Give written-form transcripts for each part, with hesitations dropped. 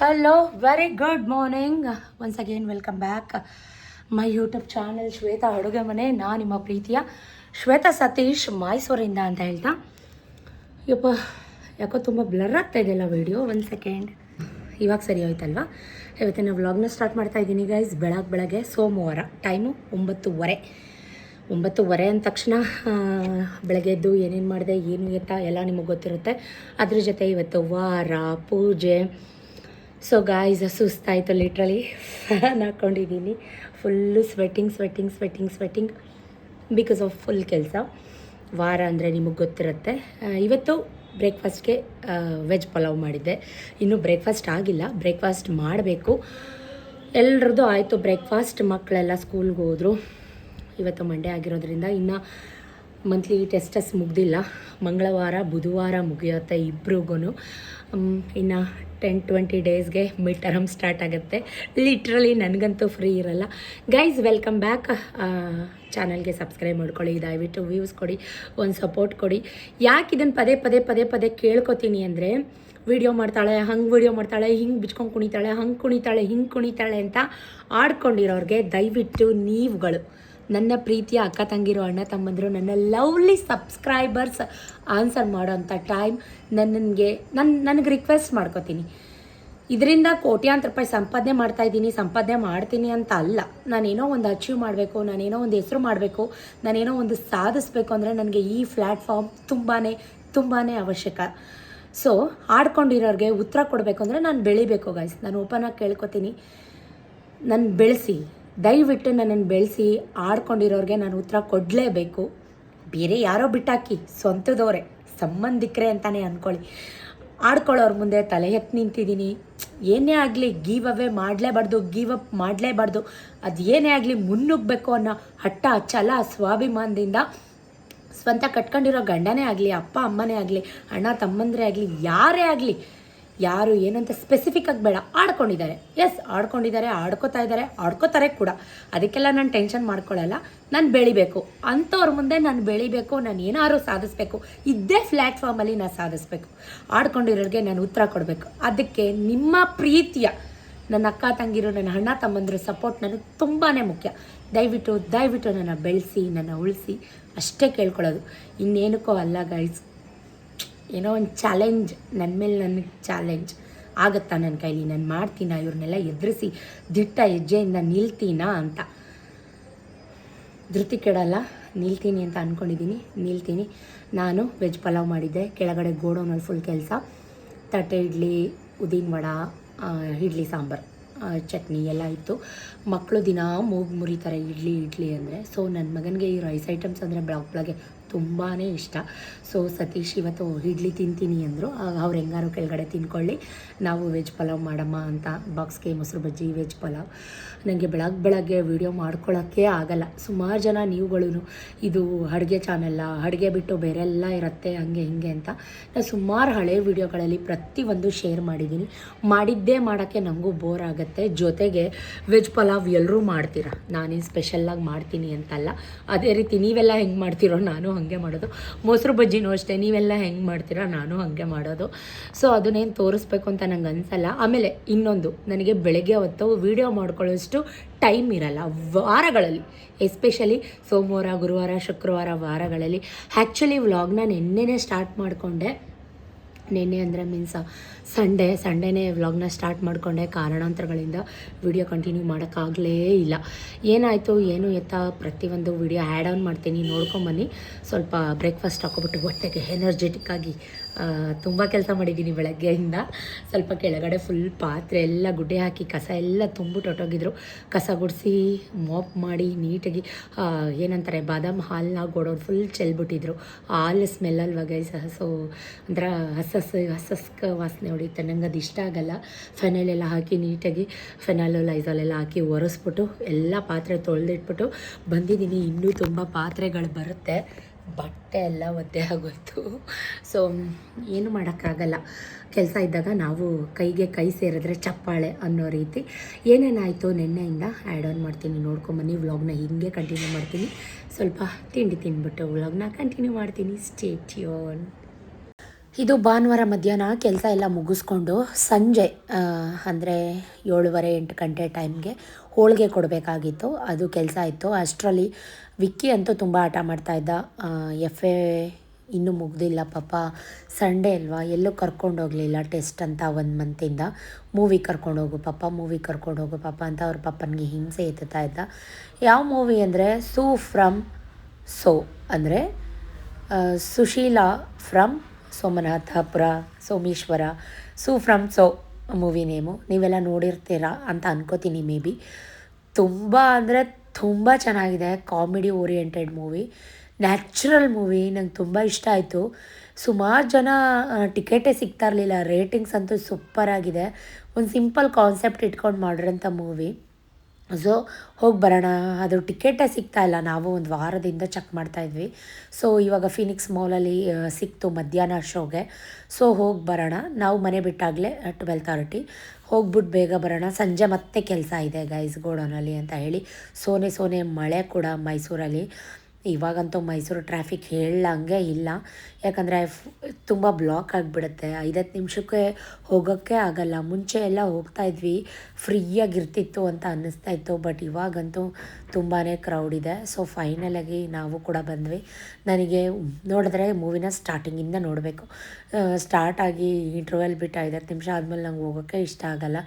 Hello very good morning once again welcome back my YouTube channel Shweta ಅಡುಗೆ ಮನೆ. ನಾನು ನಿಮ್ಮ ಪ್ರೀತಿಯ ಶ್ವೇತಾ ಸತೀಶ್ ಮೈಸೂರಿಂದ ಅಂತ ಹೇಳ್ತಾ ಯಾಕೋ ತುಂಬ ಬ್ಲರ್ ಆಗ್ತಾ ಇದೆಯಲ್ಲ ವೀಡಿಯೋ. ಒಂದು ಸೆಕೆಂಡ್, ಇವಾಗ ಸರಿ ಹೋಯ್ತಲ್ವಾ? ಇವತ್ತಿನ ವ್ಲಾಗ್ನ ಸ್ಟಾರ್ಟ್ ಮಾಡ್ತಾ ಇದ್ದೀನಿ ಗೈಸ್. ಬೆಳಗ್ಗೆ ಸೋಮವಾರ, ಟೈಮು 9:30 ಅಂದ ತಕ್ಷಣ ಬೆಳಗ್ಗೆ ಎದ್ದು ಏನೇನು ಮಾಡಿದೆ ಏನು ಎತ್ತ ಎಲ್ಲ ನಿಮಗೆ ಗೊತ್ತಿರುತ್ತೆ. ಅದ್ರ ಜೊತೆ ಇವತ್ತು ವಾರ ಪೂಜೆ. ಸೊ ಗಾಯ್ಸ್, ಸುಸ್ತಾಯಿತು ಲಿಟ್ರಲಿ. ಫ್ಯಾನ್ ಹಾಕ್ಕೊಂಡಿದ್ದೀನಿ. Full sweating because of full ಕೆಲಸ. ವಾರ ಅಂದರೆ ನಿಮಗೆ ಗೊತ್ತಿರುತ್ತೆ. ಇವತ್ತು ಬ್ರೇಕ್ಫಾಸ್ಟ್ಗೆ ವೆಜ್ ಪಲಾವ್ ಮಾಡಿದ್ದೆ. ಇನ್ನೂ ಬ್ರೇಕ್ಫಾಸ್ಟ್ ಆಗಿಲ್ಲ, ಬ್ರೇಕ್ಫಾಸ್ಟ್ ಮಾಡಬೇಕು. ಎಲ್ರದ್ದು ಆಯಿತು ಬ್ರೇಕ್ಫಾಸ್ಟ್. ಮಕ್ಕಳೆಲ್ಲ ಸ್ಕೂಲ್ಗೆ ಹೋದರು. ಇವತ್ತು ಮಂಡೇ ಆಗಿರೋದ್ರಿಂದ ಇನ್ನು ಮಂತ್ಲಿ ಟೆಸ್ಟಸ್ ಮುಗ್ದಿಲ್ಲ. ಮಂಗಳವಾರ ಬುಧವಾರ ಮುಗಿಯುತ್ತೆ ಇಬ್ರಿಗೂ. ಇನ್ನು 10-20 ಡೇಸ್ಗೆ ಮಿಡ್ ಟರ್ಮ್ ಸ್ಟಾರ್ಟ್ ಆಗುತ್ತೆ. ಲಿಟ್ರಲಿ ನನಗಂತೂ ಫ್ರೀ ಇರಲ್ಲ. Guys, welcome back. ಚಾನಲ್ಗೆ ಸಬ್ಸ್ಕ್ರೈಬ್ ಮಾಡ್ಕೊಳ್ಳಿ, ದಯವಿಟ್ಟು ವ್ಯೂಸ್ ಕೊಡಿ, ಒಂದು ಸಪೋರ್ಟ್ ಕೊಡಿ. ಯಾಕೆ ಇದನ್ನು ಪದೇ ಕೇಳ್ಕೊತೀನಿ ಅಂದರೆ, ವೀಡಿಯೋ ಮಾಡ್ತಾಳೆ, ವಿಡಿಯೋ ಮಾಡ್ತಾಳೆ, ಹಿಂಗೆ ಬಿಚ್ಕೊಂಡು ಕುಣಿತಾಳೆ, ಹಿಂಗೆ ಕುಣಿತಾಳೆ ಅಂತ ಆಡ್ಕೊಂಡಿರೋರಿಗೆ ದಯವಿಟ್ಟು ನೀವುಗಳು, ನನ್ನ ಪ್ರೀತಿಯ ಅಕ್ಕ ತಂಗಿರೋ ಅಣ್ಣ ತಮ್ಮಂದರು, ನನ್ನ ಲವ್ಲಿ ಸಬ್ಸ್ಕ್ರೈಬರ್ಸ್ ಆನ್ಸರ್ ಮಾಡೋಂಥ ಟೈಮ್ ನನಗೆ ರಿಕ್ವೆಸ್ಟ್ ಮಾಡ್ಕೋತೀನಿ. ಇದರಿಂದ ಕೋಟ್ಯಾಂತರ ರೂಪಾಯಿ ಸಂಪಾದನೆ ಮಾಡ್ತೀನಿ ಅಂತ ಅಲ್ಲ. ನಾನೇನೋ ಒಂದು ಅಚೀವ್ ಮಾಡಬೇಕು, ನಾನೇನೋ ಒಂದು ಹೆಸರು ಮಾಡಬೇಕು, ನಾನೇನೋ ಒಂದು ಸಾಧಿಸ್ಬೇಕು ಅಂದರೆ ನನಗೆ ಈ ಪ್ಲ್ಯಾಟ್ಫಾರ್ಮ್ ತುಂಬಾ ಅವಶ್ಯಕ. ಸೊ ಆಡ್ಕೊಂಡಿರೋರಿಗೆ ಉತ್ತರ ಕೊಡಬೇಕು ಅಂದರೆ ನಾನು ಬೆಳಿಬೇಕು ಗೈಸ್. ನಾನು ಓಪನಾಗಿ ಕೇಳ್ಕೊತೀನಿ, ನನ್ನ ಬೆಳೆಸಿ, ದಯವಿಟ್ಟು ನನ್ನನ್ನು ಬೆಳೆಸಿ. ಆಡ್ಕೊಂಡಿರೋರಿಗೆ ನಾನು ಉತ್ತರ ಕೊಡಲೇಬೇಕು. ಬೇರೆ ಯಾರೋ ಬಿಟ್ಟಾಕಿ, ಸ್ವಂತದವರೇ, ಸಂಬಂಧಿಕರೇ ಅಂತಲೇ ಅಂದ್ಕೊಳ್ಳಿ. ಆಡ್ಕೊಳ್ಳೋರ ಮುಂದೆ ತಲೆ ಎತ್ತಿ ನಿಂತಿದ್ದೀನಿ. ಏನೇ ಆಗಲಿ ಗೀವ್ ಅಪ್ ಮಾಡಲೇಬಾರ್ದು. ಅದು ಏನೇ ಆಗಲಿ ಮುನ್ನುಗ್ಗಬೇಕು ಅನ್ನೋ ಹಠ, ಛಲ, ಸ್ವಾಭಿಮಾನದಿಂದ ಸ್ವಂತ ಕಟ್ಕೊಂಡಿರೋ ಗಂಡನೇ ಆಗಲಿ, ಅಪ್ಪ ಅಮ್ಮನೇ ಆಗಲಿ, ಅಣ್ಣ ತಮ್ಮಂದ್ರೆ ಆಗಲಿ, ಯಾರೇ ಆಗಲಿ, ಯಾರು ಏನಂತ ಸ್ಪೆಸಿಫಿಕ್ಕಾಗಿ ಬೇಡ, ಆಡ್ಕೊಂಡಿದ್ದಾರೆ. ಎಸ್, ಆಡ್ಕೊಂಡಿದ್ದಾರೆ, ಆಡ್ಕೋತಾರೆ ಕೂಡ. ಅದಕ್ಕೆಲ್ಲ ನಾನು ಟೆನ್ಷನ್ ಮಾಡ್ಕೊಳ್ಳಲ್ಲ. ನಾನು ಬೆಳಿಬೇಕು, ಅಂಥವ್ರ ಮುಂದೆ ನಾನು ಬೆಳಿಬೇಕು, ನಾನು ಏನಾದ್ರು ಸಾಧಿಸ್ಬೇಕು. ಇದ್ದೇ ಪ್ಲ್ಯಾಟ್ಫಾರ್ಮಲ್ಲಿ ನಾನು ಸಾಧಿಸ್ಬೇಕು. ಆಡ್ಕೊಂಡಿರೋರಿಗೆ ನಾನು ಉತ್ತರ ಕೊಡಬೇಕು. ಅದಕ್ಕೆ ನಿಮ್ಮ ಪ್ರೀತಿಯ ನನ್ನ ಅಕ್ಕ ತಂಗಿರು, ನನ್ನ ಅಣ್ಣ ತಮ್ಮಂದಿರು ಸಪೋರ್ಟ್ ನನಗೆ ತುಂಬಾ ಮುಖ್ಯ. ದಯವಿಟ್ಟು ನನ್ನ ಬೆಳೆಸಿ, ನನ್ನ ಉಳಿಸಿ ಅಷ್ಟೇ ಕೇಳ್ಕೊಳ್ಳೋದು. ಇನ್ನೇನಕ್ಕೋ ಅಲ್ಲ ಗೈಸ್. ಏನೋ ಒಂದು ಚಾಲೆಂಜ್, ನನ್ನ ಮೇಲೆ ನನಗೆ ಚಾಲೆಂಜ್ ಆಗುತ್ತಾ ನನ್ನ ಕೈಲಿ, ನಾನು ಮಾಡ್ತೀನಾ, ಇವ್ರನ್ನೆಲ್ಲ ಎದುರಿಸಿ ದಿಟ್ಟ ಹೆಜ್ಜೆಯಿಂದ ನಿಲ್ತೀನಾ ಅಂತ. ಧೃತಿ ಕೆಡಲ್ಲ, ನಿಲ್ತೀನಿ ಅಂತ ನಿಲ್ತೀನಿ. ನಾನು ವೆಜ್ ಪಲಾವ್ ಮಾಡಿದ್ದೆ. ಕೆಳಗಡೆ ಗೋಡೌನಲ್ಲಿ ಫುಲ್ ಕೆಲಸ. ತಟ್ಟೆ ಇಡ್ಲಿ, ಉದ್ದಿನ ವಡ, ಇಡ್ಲಿ ಸಾಂಬಾರು, ಚಟ್ನಿ ಎಲ್ಲ ಇತ್ತು. ಮಕ್ಕಳು ದಿನ ಮೂಗು ಮುರಿತಾರೆ ಇಡ್ಲಿ ಅಂದರೆ. ಸೊ ನನ್ನ ಮಗನಿಗೆ ಈ ರೈಸ್ ಐಟಮ್ಸ್ ಅಂದರೆ ಬೆಳಗ್ಗೆ ತುಂಬಾ ಇಷ್ಟ. ಸೊ ಸತೀಶ್ ಇವತ್ತು ಇಡ್ಲಿ ತಿಂತೀನಿ ಅಂದರು. ಅವ್ರು ಹೆಂಗಾರು ಕೆಳಗಡೆ ತಿನ್ಕೊಳ್ಳಿ, ನಾವು ವೆಜ್ ಪಲಾವ್ ಮಾಡಮ್ಮ ಅಂತ ಬಾಕ್ಸ್ಗೆ ಮೊಸರು ಬಜ್ಜಿ, ವೆಜ್ ಪಲಾವ್. ನನಗೆ ಬೆಳಗ್ಗೆ ವೀಡಿಯೋ ಮಾಡ್ಕೊಳ್ಳೋಕ್ಕೆ ಆಗಲ್ಲ. ಸುಮಾರು ಜನ ನೀವುಗಳು ಇದು ಅಡುಗೆ ಚಾನಲ್ಲ, ಅಡುಗೆ ಬಿಟ್ಟು ಬೇರೆಲ್ಲ ಇರುತ್ತೆ ಹಂಗೆ ಹಿಂಗೆ ಅಂತ. ನಾನು ಸುಮಾರು ಹಳೆ ವೀಡಿಯೋಗಳಲ್ಲಿ ಪ್ರತಿಯೊಂದು ಶೇರ್ ಮಾಡಿದ್ದೇ ಮಾಡೋಕ್ಕೆ ನಮಗೂ ಬೋರ್ ಆಗುತ್ತೆ. ಜೊತೆಗೆ ವೆಜ್ ಪಲಾವ್ ಎಲ್ಲರೂ ಮಾಡ್ತೀರಾ, ನಾನೇನು ಸ್ಪೆಷಲ್ಲಾಗಿ ಮಾಡ್ತೀನಿ ಅಂತಲ್ಲ. ಅದೇ ರೀತಿ ನೀವೆಲ್ಲ ಹೆಂಗೆ ಮಾಡ್ತೀರೋ ನಾನು ಹಾಗೆ ಮಾಡೋದು. ಮೊಸರು ಬಜ್ಜಿನೂ ಅಷ್ಟೇ, ನೀವೆಲ್ಲ ಹೆಂಗೆ ಮಾಡ್ತೀರಾ ನಾನು ಹಾಗೆ ಮಾಡೋದು. ಸೊ ಅದನ್ನೇನು ತೋರಿಸ್ಬೇಕು ಅಂತ ನಂಗೆ ಅನಿಸಲ್ಲ. ಆಮೇಲೆ ಇನ್ನೊಂದು, ನನಗೆ ಬೆಳಗ್ಗೆ ಹೊತ್ತು ವೀಡಿಯೋ ಮಾಡ್ಕೊಳ್ಳೋಷ್ಟು ಟೈಮ್ ಇರಲ್ಲ ವಾರಗಳಲ್ಲಿ, ಎಸ್ಪೆಷಲಿ ಸೋಮವಾರ, ಗುರುವಾರ, ಶುಕ್ರವಾರ ವಾರಗಳಲ್ಲಿ. ಆ್ಯಕ್ಚುಲಿ ವ್ಲಾಗ್ನ ನೆನ್ನೆನೇ ಸ್ಟಾರ್ಟ್ ಮಾಡಿಕೊಂಡೆ. ನೆನ್ನೆ ಅಂದರೆ ಮೀನ್ಸ್ ಸಂಡೇನೇ ವ್ಲಾಗ್ನ ಸ್ಟಾರ್ಟ್ ಮಾಡಿಕೊಂಡೆ. ಕಾರಣಾಂತರಗಳಿಂದ ವಿಡಿಯೋ ಕಂಟಿನ್ಯೂ ಮಾಡೋಕ್ಕಾಗಲೇ ಇಲ್ಲ. ಏನಾಯಿತು ಏನು ಎತ್ತ ಪ್ರತಿಯೊಂದು ವಿಡಿಯೋ ಆ್ಯಡ್ ಆನ್ ಮಾಡ್ತೀನಿ, ನೋಡ್ಕೊಂಬನ್ನಿ. ಸ್ವಲ್ಪ ಬ್ರೇಕ್ಫಾಸ್ಟ್ ಹಾಕೊಬಿಟ್ಟು ಹೊಟ್ಟೆಗೆ ಎನರ್ಜೆಟಿಕ್ಕಾಗಿ ತುಂಬ ಕೆಲಸ ಮಾಡಿದ್ದೀನಿ ಬೆಳಗ್ಗೆಯಿಂದ. ಸ್ವಲ್ಪ ಕೆಳಗಡೆ ಫುಲ್ ಪಾತ್ರೆ ಎಲ್ಲ ಗುಡ್ಡೆ ಹಾಕಿ ಕಸ ಎಲ್ಲ ತುಂಬಿಟ್ಟು ಹೊಟ್ಟೋಗಿದ್ರು. ಕಸ ಗುಡಿಸಿ ಮಾಪ್ ಮಾಡಿ ನೀಟಾಗಿ ಏನಂತಾರೆ ಬಾದಾಮ್ ಹಾಲನ್ನ ಗೋಡೋರು ಫುಲ್ ಚೆಲ್ಬಿಟ್ಟಿದ್ರು. ಹಾಲು ಸ್ಮೆಲ್ ಅಲ್ವಾ ಗೈಸ್. ಸೊ ಒಂಥರ ಹಸಸ್ಕ ವಾಸನೆ ಹೊಡಿಯುತ್ತೆ, ನಂಗೆ ಅದು ಇಷ್ಟ ಆಗಲ್ಲ. ಫೆನೈಲೆಲ್ಲ ಹಾಕಿ ನೀಟಾಗಿ ಲೈಸಾಲೆಲ್ಲ ಹಾಕಿ ಒರೆಸ್ಬಿಟ್ಟು ಎಲ್ಲ ಪಾತ್ರೆ ತೊಳೆದಿಟ್ಬಿಟ್ಟು ಬಂದಿದ್ದೀನಿ. ಇನ್ನೂ ತುಂಬ ಪಾತ್ರೆಗಳು ಬರುತ್ತೆ. ಬಟ್ಟೆ ಎಲ್ಲ ಒದ್ದೆ ಆಗೋಯ್ತು. ಸೊ ಏನು ಮಾಡೋಕ್ಕಾಗಲ್ಲ. ಕೆಲಸ ಇದ್ದಾಗ ನಾವು ಕೈಗೆ ಕೈ ಸೇರಿದ್ರೆ ಚಪ್ಪಾಳೆ ಅನ್ನೋ ರೀತಿ. ಏನೇನಾಯಿತು ನೆನ್ನೆಯಿಂದ ಆ್ಯಡ್ ಆನ್ ಮಾಡ್ತೀನಿ, ನೋಡ್ಕೊಂಬನ್ನಿ. ವ್ಲಾಗ್ನ ಹೀಗೆ ಕಂಟಿನ್ಯೂ ಮಾಡ್ತೀನಿ. ಸ್ವಲ್ಪ ತಿಂಡಿ ತಿಂದ್ಬಿಟ್ಟು ವ್ಲಾಗ್ನ ಕಂಟಿನ್ಯೂ ಮಾಡ್ತೀನಿ. Stay tune. ಇದು ಭಾನುವಾರ ಮಧ್ಯಾಹ್ನ ಕೆಲಸ ಎಲ್ಲ ಮುಗಿಸ್ಕೊಂಡು ಸಂಜೆ ಅಂದರೆ 7:30-8 ಗಂಟೆ ಟೈಮ್ಗೆ ಹೋಳಿಗೆ ಕೊಡಬೇಕಾಗಿತ್ತು. ಅದು ಕೆಲಸ ಇತ್ತು. ಅಷ್ಟರಲ್ಲಿ ವಿಕ್ಕಿ ಅಂತೂ ತುಂಬ ಆಟ ಮಾಡ್ತಾಯಿದ್ದ. ಎಫ್ ಎ ಇನ್ನೂ ಮುಗ್ದಿಲ್ಲ ಪಾಪ. ಸಂಡೇ ಅಲ್ವಾ, ಎಲ್ಲೂ ಕರ್ಕೊಂಡೋಗಲಿಲ್ಲ ಟೆಸ್ಟ್ ಅಂತ 1 ಮಂತಿಂದ. ಮೂವಿ ಕರ್ಕೊಂಡೋಗು ಪಾಪ, ಮೂವಿ ಕರ್ಕೊಂಡೋಗು ಪಾಪ ಅಂತ ಅವ್ರ ಪಪ್ಪನಿಗೆ ಹಿಂಸೆ ಎತ್ತುತ್ತಾ ಇದ್ದ. ಯಾವ ಮೂವಿ ಅಂದರೆ ಸೂ ಫ್ರಮ್ ಸೋ, ಅಂದರೆ Sushila from Somanathapura, Someshwara, Su from So movie name. ನೀವೆಲ್ಲ ನೋಡಿರ್ತೀರಾ ಅಂತ ಅನ್ಕೋತೀನಿ ಮೇ ಬಿ. ತುಂಬ ಅಂದರೆ ತುಂಬ ಚೆನ್ನಾಗಿದೆ. Comedy oriented movie, natural movie. ನಂಗೆ ತುಂಬ ಇಷ್ಟ ಆಯಿತು. ಸುಮಾರು ಜನ ಟಿಕೆಟೇ ಸಿಗ್ತಾ ಇರಲಿಲ್ಲ. ರೇಟಿಂಗ್ಸ್ ಅಂತೂ ಸೂಪರಾಗಿದೆ. ಒಂದು ಸಿಂಪಲ್ ಕಾನ್ಸೆಪ್ಟ್ ಇಟ್ಕೊಂಡು ಮಾಡಿರೋಂಥ ಮೂವಿ. ಸೊ ಹೋಗಿ ಬರೋಣ. ಅದು ಟಿಕೆಟೇ ಸಿಗ್ತಾ ಇಲ್ಲ. ನಾವು ಒಂದು ವಾರದಿಂದ ಚೆಕ್ ಮಾಡ್ತಾಯಿದ್ವಿ. ಸೊ ಇವಾಗ ಫಿನಿಕ್ಸ್ ಮಾಲಲ್ಲಿ ಸಿಕ್ತು ಮಧ್ಯಾಹ್ನ ಶೋಗೆ. ಸೊ ಹೋಗಿ ಬರೋಣ. ನಾವು ಮನೆ ಬಿಟ್ಟಾಗಲೇ 12:30. ಹೋಗ್ಬಿಟ್ಟು ಬೇಗ ಬರೋಣ. ಸಂಜೆ ಮತ್ತೆ ಕೆಲಸ ಇದೆ ಗೈಸ್ ಗೋಡೌನಲ್ಲಿ ಅಂತ ಹೇಳಿ. ಸೋನೆ ಮಳೆ ಕೂಡ ಮೈಸೂರಲ್ಲಿ. ಇವಾಗಂತೂ ಮೈಸೂರು ಟ್ರಾಫಿಕ್ ಹೇಳಂಗೆ ಇಲ್ಲ. ಯಾಕಂದರೆ ತುಂಬ ಬ್ಲಾಕ್ ಆಗಿಬಿಡುತ್ತೆ. 5-10 ನಿಮಿಷಕ್ಕೆ ಹೋಗೋಕ್ಕೆ ಆಗಲ್ಲ. ಮುಂಚೆ ಎಲ್ಲ ಹೋಗ್ತಾಯಿದ್ವಿ, ಫ್ರೀಯಾಗಿರ್ತಿತ್ತು ಅಂತ ಅನ್ನಿಸ್ತಾಯಿತ್ತು. ಬಟ್ ಇವಾಗಂತೂ ತುಂಬಾ ಕ್ರೌಡ್ ಇದೆ. ಸೊ ಫೈನಲಾಗಿ ನಾವು ಕೂಡ ಬಂದ್ವಿ. ನನಗೆ ನೋಡಿದ್ರೆ ಮೂವಿನ ಸ್ಟಾರ್ಟಿಂಗಿಂದ ನೋಡಬೇಕು. ಸ್ಟಾರ್ಟಾಗಿ ಇಂಟರ್ವೆಲ್ ಬಿಟ್ಟು 5-10 ನಿಮಿಷ ಆದಮೇಲೆ ನಂಗೆ ಹೋಗೋಕ್ಕೆ ಇಷ್ಟ ಆಗಲ್ಲ.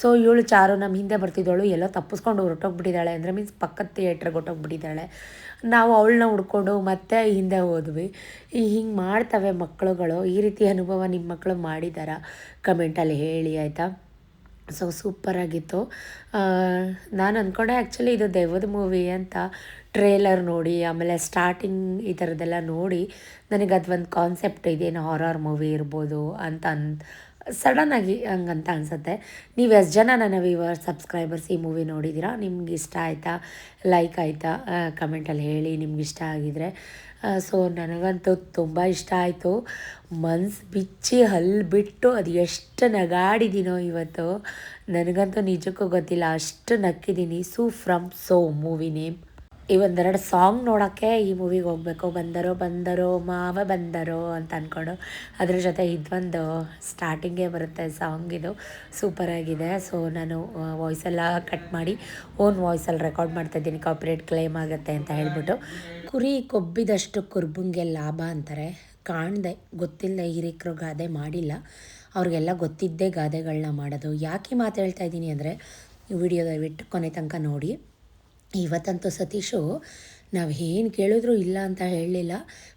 ಸೊ ಇವಳು ಚಾರು ನಮ್ಮ ಹಿಂದೆ ಬರ್ತಿದ್ದವಳು ಎಲ್ಲೋ ತಪ್ಪಿಸ್ಕೊಂಡು ಹೊರಟೋಗ್ಬಿಟ್ಟಿದ್ದಾಳೆ. ಅಂದರೆ ಮೀನ್ಸ್ ಪಕ್ಕದ ಥಿಯೇಟ್ರಿಗೆ ಹೊರಟೋಗ್ಬಿಟ್ಟಿದ್ದಾಳೆ. ನಾವು ಅವಳನ್ನ ಹುಡ್ಕೊಂಡು ಮತ್ತೆ ಹಿಂದೆ ಹೋದ್ವಿ. ಹಿಂಗೆ ಮಾಡ್ತವೆ ಮಕ್ಕಳುಗಳು. ಈ ರೀತಿ ಅನುಭವ ನಿಮ್ಮ ಮಕ್ಕಳು ಮಾಡಿದಾರ ಕಮೆಂಟಲ್ಲಿ ಹೇಳಿ ಆಯಿತಾ. ಸೊ ಸೂಪರಾಗಿತ್ತು. ನಾನು ಅಂದ್ಕೊಂಡೆ ಆ್ಯಕ್ಚುಲಿ ಇದು ದೆವ್ವದ ಮೂವಿ ಅಂತ. ಟ್ರೇಲರ್ ನೋಡಿ ಆಮೇಲೆ ಸ್ಟಾರ್ಟಿಂಗ್ ಈ ಥರದ್ದೆಲ್ಲ ನೋಡಿ ನನಗೆ ಅದು ಒಂದು ಕಾನ್ಸೆಪ್ಟ್ ಇದೇನು ಹಾರರ್ ಮೂವಿ ಇರ್ಬೋದು ಅಂತ ಸಡನ್ನಾಗಿ ಹಂಗಂತ ಅನಿಸುತ್ತೆ. ನೀವು ಎಷ್ಟು ಜನ ನನ್ನ ವ್ಯೂವರ್ಸ್ ಸಬ್ಸ್ಕ್ರೈಬರ್ಸ್ ಈ ಮೂವಿ ನೋಡಿದ್ದೀರಾ? ನಿಮ್ಗೆ ಇಷ್ಟ ಆಯಿತಾ, ಲೈಕ್ ಆಯಿತಾ, ಕಮೆಂಟಲ್ಲಿ ಹೇಳಿ ನಿಮ್ಗೆ ಇಷ್ಟ ಆಗಿದರೆ. ಸೊ ನನಗಂತೂ ತುಂಬ ಇಷ್ಟ ಆಯಿತು. ಮನ್ಸು ಬಿಚ್ಚಿ ಹಲ್ಲು ಬಿಟ್ಟು ಅದು ಎಷ್ಟು ನಗಾಡಿದ್ದೀನೋ ಇವತ್ತು ನನಗಂತೂ ನಿಜಕ್ಕೂ ಗೊತ್ತಿಲ್ಲ, ಅಷ್ಟು ನಕ್ಕಿದ್ದೀನಿ. ಸೂ ಫ್ರಮ್ ಸೋ ಮೂವಿ ನೇಮ್. ಈ 1-2 ಸಾಂಗ್ ನೋಡೋಕ್ಕೆ ಈ ಮೂವಿಗೆ ಹೋಗಬೇಕು. ಬಂದರೋ ಮಾವ ಬಂದರೋ ಅಂತ ಅಂದ್ಕೊಂಡು ಅದ್ರ ಜೊತೆ ಇದೊಂದು ಸ್ಟಾರ್ಟಿಂಗೇ ಬರುತ್ತೆ ಸಾಂಗ್. ಇದು ಸೂಪರಾಗಿದೆ. ಸೊ ನಾನು ವಾಯ್ಸೆಲ್ಲ ಕಟ್ ಮಾಡಿ ಓನ್ ವಾಯ್ಸಲ್ಲಿ ರೆಕಾರ್ಡ್ ಮಾಡ್ತಾಯಿದ್ದೀನಿ, ಕಾಪಿರೈಟ್ ಕ್ಲೇಮ್ ಆಗುತ್ತೆ ಅಂತ ಹೇಳ್ಬಿಟ್ಟು. ಕುರಿ ಕೊಬ್ಬಿದಷ್ಟು ಕುರುಬಂಗೆ ಲಾಭ ಅಂತಾರೆ. ಕಾಣದೆ ಗೊತ್ತಿಲ್ಲದೆ ಹಿರಿಕರು ಗಾದೆ ಮಾಡಿಲ್ಲ. ಅವ್ರಿಗೆಲ್ಲ ಗೊತ್ತಿದ್ದೇ ಗಾದೆಗಳನ್ನ ಮಾಡೋದು. ಯಾಕೆ ಮಾತು ಹೇಳ್ತಾ ಇದ್ದೀನಿ ಅಂದರೆ ವಿಡಿಯೋ ದಯವಿಟ್ಟು ಕೊನೆ ತನಕ ನೋಡಿ. ಇವತ್ತಂತೂ ಸತೀಶು ನಾವು ಏನು ಕೇಳಿದ್ರು ಇಲ್ಲ ಅಂತ ಹೇಳಲಿಲ್ಲ.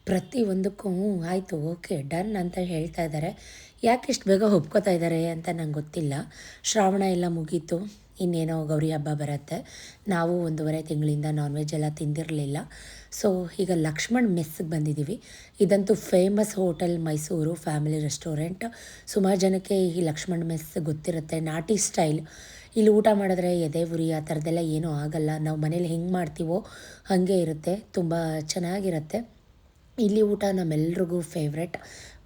ಪ್ರತಿಯೊಂದಕ್ಕೂ ಆಯಿತು ಓಕೆ ಡನ್ ಅಂತ ಹೇಳ್ತಾ ಇದ್ದಾರೆ. ಯಾಕೆ ಇಷ್ಟು ಬೇಗ ಒಪ್ಕೋತಾ ಇದ್ದಾರೆ ಅಂತ ನಂಗೆ ಗೊತ್ತಿಲ್ಲ. ಶ್ರಾವಣ ಎಲ್ಲ ಮುಗೀತು, ಇನ್ನೇನೋ ಗೌರಿ ಹಬ್ಬ ಬರುತ್ತೆ. ನಾವು 1.5 ತಿಂಗಳಿಂದ ನಾನ್ ವೆಜ್ ಎಲ್ಲ ತಿಂದಿರಲಿಲ್ಲ. ಸೊ ಈಗ ಲಕ್ಷ್ಮಣ್ ಮೆಸ್ಸಿಗೆ ಬಂದಿದ್ದೀವಿ. ಇದಂತೂ famous hotel Mysuru, family restaurant. ಸುಮಾರು ಜನಕ್ಕೆ ಈ ಲಕ್ಷ್ಮಣ್ ಮೆಸ್ ಗೊತ್ತಿರುತ್ತೆ. ನಾಟಿ ಸ್ಟೈಲ್. ಇಲ್ಲಿ ಊಟ ಮಾಡಿದ್ರೆ ಎದೆ ಉರಿ ಆ ಥರದ್ದೆಲ್ಲ ಏನೂ ಆಗಲ್ಲ. ನಾವು ಮನೇಲಿ ಹೆಂಗೆ ಮಾಡ್ತೀವೋ ಹಾಗೆ ಇರುತ್ತೆ. ತುಂಬ ಚೆನ್ನಾಗಿರುತ್ತೆ. ಇಲ್ಲಿ ಊಟ ನಮ್ಮೆಲ್ರಿಗೂ ಫೇವ್ರೆಟ್.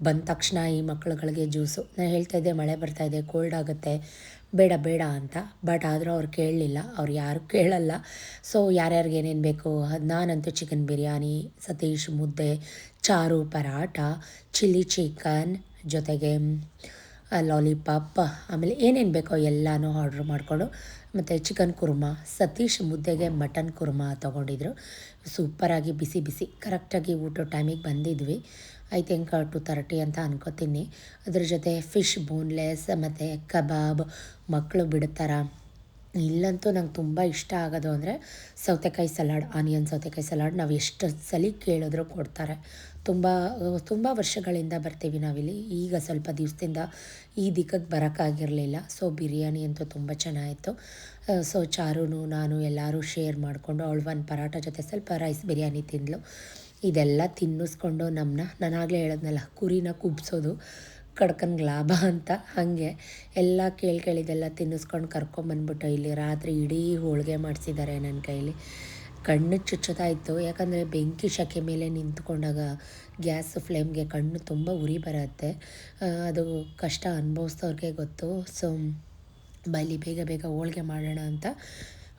ಬಂದ ತಕ್ಷಣ ಈ ಮಕ್ಕಳುಗಳಿಗೆ ಜ್ಯೂಸು. ನಾನು ಹೇಳ್ತಾಯಿದ್ದೆ ಮಳೆ ಬರ್ತಾಯಿದೆ, ಕೋಲ್ಡ್ ಆಗುತ್ತೆ, ಬೇಡ ಅಂತ. ಬಟ್ ಆದರೂ ಅವ್ರು ಕೇಳಲಿಲ್ಲ. ಅವ್ರು ಯಾರು ಕೇಳಲ್ಲ. ಸೊ ಯಾರ್ಯಾರಿಗೆ ಏನೇನು ಬೇಕು ನಾನಂತೂ ಚಿಕನ್ ಬಿರಿಯಾನಿ, ಸತೀಶ್ ಮುದ್ದೆ, ಚಾರು ಪರಾಟ, ಚಿಲ್ಲಿ ಚಿಕನ್ ಜೊತೆಗೆ ಲಾಲಿಪಾಪ್, ಆಮೇಲೆ ಏನೇನು ಬೇಕೋ ಎಲ್ಲನೂ ಆರ್ಡ್ರ್ ಮಾಡಿಕೊಂಡು, ಮತ್ತು ಚಿಕನ್ ಕುರ್ಮಾ, ಸತೀಶ್ ಮುದ್ದೆಗೆ ಮಟನ್ ಕುರ್ಮಾ ತೊಗೊಂಡಿದ್ರು. ಸೂಪರಾಗಿ ಬಿಸಿ ಕರೆಕ್ಟಾಗಿ ಊಟ ಟೈಮಿಗೆ ಬಂದಿದ್ವಿ. ಐ ಥಿಂಕ್ 2:30 ಅಂತ ಅನ್ಕೋತೀನಿ. ಅದ್ರ ಜೊತೆ ಫಿಶ್ ಬೋನ್ಲೆಸ್ ಮತ್ತು ಕಬಾಬ್. ಮಕ್ಕಳು ಬಿಡ್ತಾರ. ಇಲ್ಲಂತೂ ನಂಗೆ ತುಂಬ ಇಷ್ಟ ಆಗೋದು ಅಂದರೆ ಸೌತೆಕಾಯಿ ಸಲಾಡ್, ಆನಿಯನ್ ಸೌತೆಕಾಯಿ ಸಲಾಡ್. ನಾವು ಎಷ್ಟು ಸಲ ಕೇಳಿದ್ರು ಕೊಡ್ತಾರೆ. ತುಂಬ ವರ್ಷಗಳಿಂದ ಬರ್ತೀವಿ ನಾವಿಲ್ಲಿ. ಈಗ ಸ್ವಲ್ಪ ದಿವಸದಿಂದ ಈ ದಿಕ್ಕಕ್ಕೆ ಬರೋಕ್ಕಾಗಿರಲಿಲ್ಲ. ಸೊ ಬಿರಿಯಾನಿ ಅಂತೂ ತುಂಬ ಚೆನ್ನಾಗಿತ್ತು. ಸೊ ಚಾರುನು ನಾನು ಎಲ್ಲರೂ ಶೇರ್ ಮಾಡಿಕೊಂಡು ಅವಳು 1 ಪರಾಟ ಜೊತೆ ಸ್ವಲ್ಪ ರೈಸ್ ಬಿರಿಯಾನಿ ತಿಂದಳು. ಇದೆಲ್ಲ ತಿನ್ನಿಸ್ಕೊಂಡು ನಾನು ಆಗಲೇ ಹೇಳಿದ್ನಲ್ಲ, ಕುರಿನ ಕುಬ್ಸೋದು ಕಡ್ಕನ್ಗೆ ಲಾಭ ಅಂತ. ಹಾಗೆ ಎಲ್ಲ ಕೇಳಿದೆಲ್ಲ ತಿನ್ನಿಸ್ಕೊಂಡು ಕರ್ಕೊಂಬಂದ್ಬಿಟ್ಟು ಇಲ್ಲಿ ರಾತ್ರಿ ಇಡೀ ಹೋಳಿಗೆ ಮಾಡಿಸಿದ್ದಾರೆ ನನ್ನ ಕೈಲಿ. ಕಣ್ಣು ಚುಚ್ಚುತ್ತಾ ಇತ್ತು. ಯಾಕಂದರೆ ಬೆಂಕಿ ಶಕೆ ಮೇಲೆ ನಿಂತ್ಕೊಂಡಾಗ ಗ್ಯಾಸ್ ಫ್ಲೇಮ್ಗೆ ಕಣ್ಣು ತುಂಬ ಉರಿ ಬರುತ್ತೆ. ಅದು ಕಷ್ಟ ಅನುಭವಿಸ್ತವ್ರಿಗೆ ಗೊತ್ತು. ಸೊ ಬೈಲಿ ಬೇಗ ಹೋಳಿಗೆ ಮಾಡೋಣ ಅಂತ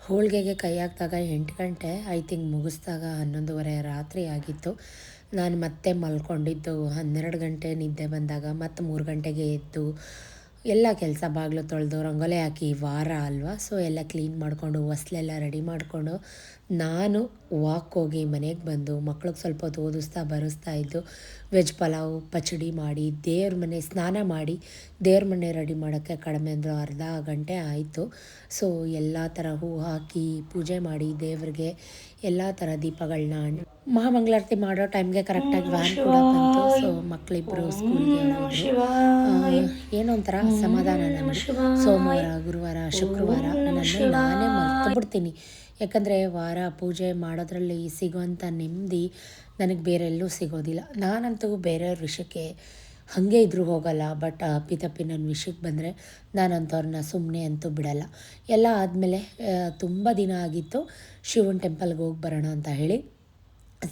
ಹೋಳಿಗೆಗೆ ಕೈ ಹಾಕಿದಾಗ 8 ಗಂಟೆ, ಐ ಥಿಂಕ್ ಮುಗಿಸ್ದಾಗ 11:30 ರಾತ್ರಿ ಆಗಿತ್ತು. ನಾನು ಮತ್ತೆ ಮಲ್ಕೊಂಡಿದ್ದು 12 ಗಂಟೆ ನಿದ್ದೆ ಬಂದಾಗ ಮತ್ತೆ 3 ಗಂಟೆಗೆ ಎದ್ದು ಎಲ್ಲ ಕೆಲಸ ಬಾಗಿಲು ತೊಳೆದು ರಂಗೋಲಿ ಹಾಕಿ ವಾರ ಅಲ್ವಾ, ಸೊ ಎಲ್ಲ ಕ್ಲೀನ್ ಮಾಡಿಕೊಂಡು ಹೊಸ್ಲೆಲ್ಲ ರೆಡಿ ಮಾಡಿಕೊಂಡು ನಾನು ವಾಕ್ ಹೋಗಿ ಮನೆಗೆ ಬಂದು ಮಕ್ಳಿಗೆ ಸ್ವಲ್ಪ ಹೊತ್ತು ಓದಿಸ್ತಾ ಬರೆಸ್ತಾ ಇದ್ದು ವೆಜ್ ಪಲಾವ್ ಪಚಡಿ ಮಾಡಿ ದೇವ್ರ ಮನೆ ಸ್ನಾನ ಮಾಡಿ ದೇವ್ರ ಮನೆ ರೆಡಿ ಮಾಡೋಕ್ಕೆ ಕಡಿಮೆ ಅಂದರೂ ಅರ್ಧ ಗಂಟೆ ಆಯಿತು. ಸೊ ಎಲ್ಲ ಥರ ಹೂ ಹಾಕಿ ಪೂಜೆ ಮಾಡಿ ದೇವ್ರಿಗೆ ಎಲ್ಲ ಥರ ದೀಪಗಳನ್ನ ಮಹಾಮಂಗಳಾರತಿ ಮಾಡೋ ಟೈಮ್ಗೆ ಕರೆಕ್ಟಾಗಿ ವ್ಯಾನ್ ಕೂಡ ಬಂತು. ಸೊ ಮಕ್ಕಳಿಬ್ಬರು ಸ್ಕೂಲ್ಗೆ ಏನೋ ಒಂಥರ ಸಮಾಧಾನ ನನಗೆ. ಸೋಮವಾರ ಗುರುವಾರ ಶುಕ್ರವಾರ ನನ್ನನ್ನು ನಾನೇ ಮರ್ತು ಬಿಡ್ತೀನಿ. ಯಾಕಂದರೆ ವಾರ ಪೂಜೆ ಮಾಡೋದ್ರಲ್ಲಿ ಸಿಗೋವಂಥ ನೆಮ್ಮದಿ ನನಗೆ ಬೇರೆ ಎಲ್ಲೂ ಸಿಗೋದಿಲ್ಲ. ನಾನಂತೂ ಬೇರೆಯವ್ರ ವಿಷಯಕ್ಕೆ ಹಾಗೆ ಇದ್ರೂ ಹೋಗಲ್ಲ. ಬಟ್ ಅಪ್ಪಿತಪ್ಪಿ ನನ್ನ ವಿಷಯಕ್ಕೆ ಬಂದರೆ ನಾನಂಥವ್ರನ್ನ ಸುಮ್ಮನೆ ಅಂತೂ ಬಿಡಲ್ಲ. ಎಲ್ಲ ಆದಮೇಲೆ ತುಂಬ ದಿನ ಆಗಿತ್ತು ಶಿವನ ಟೆಂಪಲ್ಗೆ ಹೋಗಿ ಬರೋಣ ಅಂತ ಹೇಳಿ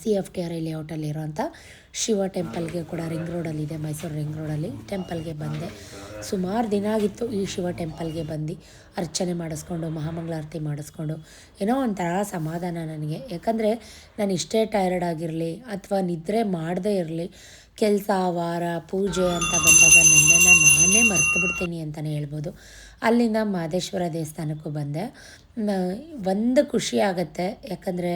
CFTR ಲೇಔಟಲ್ಲಿರೋಂಥ ಶಿವ ಟೆಂಪಲ್ಗೆ ಕೂಡ ರಿಂಗ್ ರೋಡಲ್ಲಿದೆ, ಮೈಸೂರು ರಿಂಗ್ ರೋಡಲ್ಲಿ ಟೆಂಪಲ್ಗೆ ಬಂದೆ. ಸುಮಾರು ದಿನ ಆಗಿತ್ತು ಈ ಶಿವ ಟೆಂಪಲ್ಗೆ ಬಂದು ಅರ್ಚನೆ ಮಾಡಿಸ್ಕೊಂಡು ಮಹಾಮಂಗಳಾರತಿ ಮಾಡಿಸ್ಕೊಂಡು ಏನೋ ಒಂಥರ ಸಮಾಧಾನ ನನಗೆ. ಯಾಕಂದರೆ ನಾನು ಇಷ್ಟೇ ಟಯರ್ಡ್ ಆಗಿರಲಿ ಅಥವಾ ನಿದ್ರೆ ಮಾಡದೇ ಇರಲಿ, ಕೆಲಸ ವಾರ ಪೂಜೆ ಅಂತ ಬಂದಾಗ ನನ್ನನ್ನು ನಾನೇ ಮರ್ತು ಬಿಡ್ತೀನಿ ಅಂತಲೇ ಹೇಳ್ಬೋದು. ಅಲ್ಲಿಂದ ಮಹದೇಶ್ವರ ದೇವಸ್ಥಾನಕ್ಕೂ ಬಂದೆ. ಒಂದು ಖುಷಿ ಆಗುತ್ತೆ, ಯಾಕಂದರೆ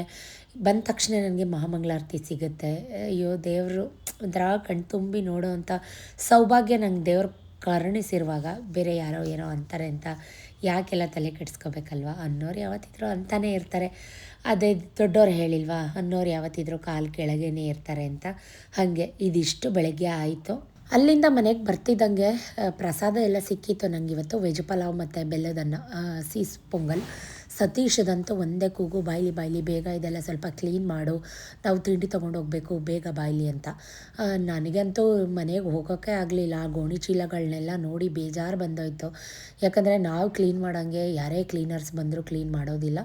ಬಂದ ತಕ್ಷಣ ನನಗೆ ಮಹಾಮಂಗಳಾರತಿ ಸಿಗುತ್ತೆ. ಅಯ್ಯೋ ದೇವರು ಒಂಥರ ಕಣ್ತುಂಬಿ ನೋಡೋ ಅಂಥ ಸೌಭಾಗ್ಯ ನಂಗೆ ದೇವ್ರು ಕರುಣಿಸಿರುವಾಗ ಬೇರೆ ಯಾರೋ ಏನೋ ಅಂತಾರೆ ಅಂತ ಯಾಕೆಲ್ಲ ತಲೆ ಕೆಡಿಸ್ಕೋಬೇಕಲ್ವ. ಅನ್ನೋರು ಯಾವತ್ತಿದ್ರು ಅಂತಾನೇ ಇರ್ತಾರೆ. ಅದೇ ದೊಡ್ಡವ್ರು ಹೇಳಿಲ್ವಾ, ಅನ್ನೋರು ಯಾವತ್ತಿದ್ರು ಕಾಲು ಕೆಳಗೇನೆ ಇರ್ತಾರೆ ಅಂತ. ಹಾಗೆ ಇದಿಷ್ಟು ಬೆಳಗ್ಗೆ ಆಯಿತು. ಅಲ್ಲಿಂದ ಮನೆಗೆ ಬರ್ತಿದ್ದಂಗೆ ಪ್ರಸಾದ ಎಲ್ಲ ಸಿಕ್ಕಿತ್ತು ನನಗೆ. ಇವತ್ತು ವೆಜ್ ಪಲಾವ್ ಮತ್ತು ಬೆಲ್ಲದನ್ನ ಸೀಸ್ ಪೊಂಗಲ್. ಸತೀಶದಂತೂ ಒಂದೇ ಕೂಗು, ಬಾಯ್ಲಿ ಬೇಗ ಇದೆಲ್ಲ ಸ್ವಲ್ಪ ಕ್ಲೀನ್ ಮಾಡು, ನಾವು ತಿಂಡಿ ತೊಗೊಂಡು ಹೋಗಬೇಕು ಬೇಗ ಬಾಯ್ಲಿ ಅಂತ. ನನಗಂತೂ ಮನೆಗೆ ಹೋಗೋಕ್ಕೆ ಆಗಲಿಲ್ಲ. ಗೋಣಿ ಚೀಲಗಳನ್ನೆಲ್ಲ ನೋಡಿ ಬೇಜಾರು ಬಂದೋಯ್ತು. ಯಾಕಂದರೆ ನಾವು ಕ್ಲೀನ್ ಮಾಡೋಂಗೆ ಯಾರೇ ಕ್ಲೀನರ್ಸ್ ಬಂದರೂ ಕ್ಲೀನ್ ಮಾಡೋದಿಲ್ಲ.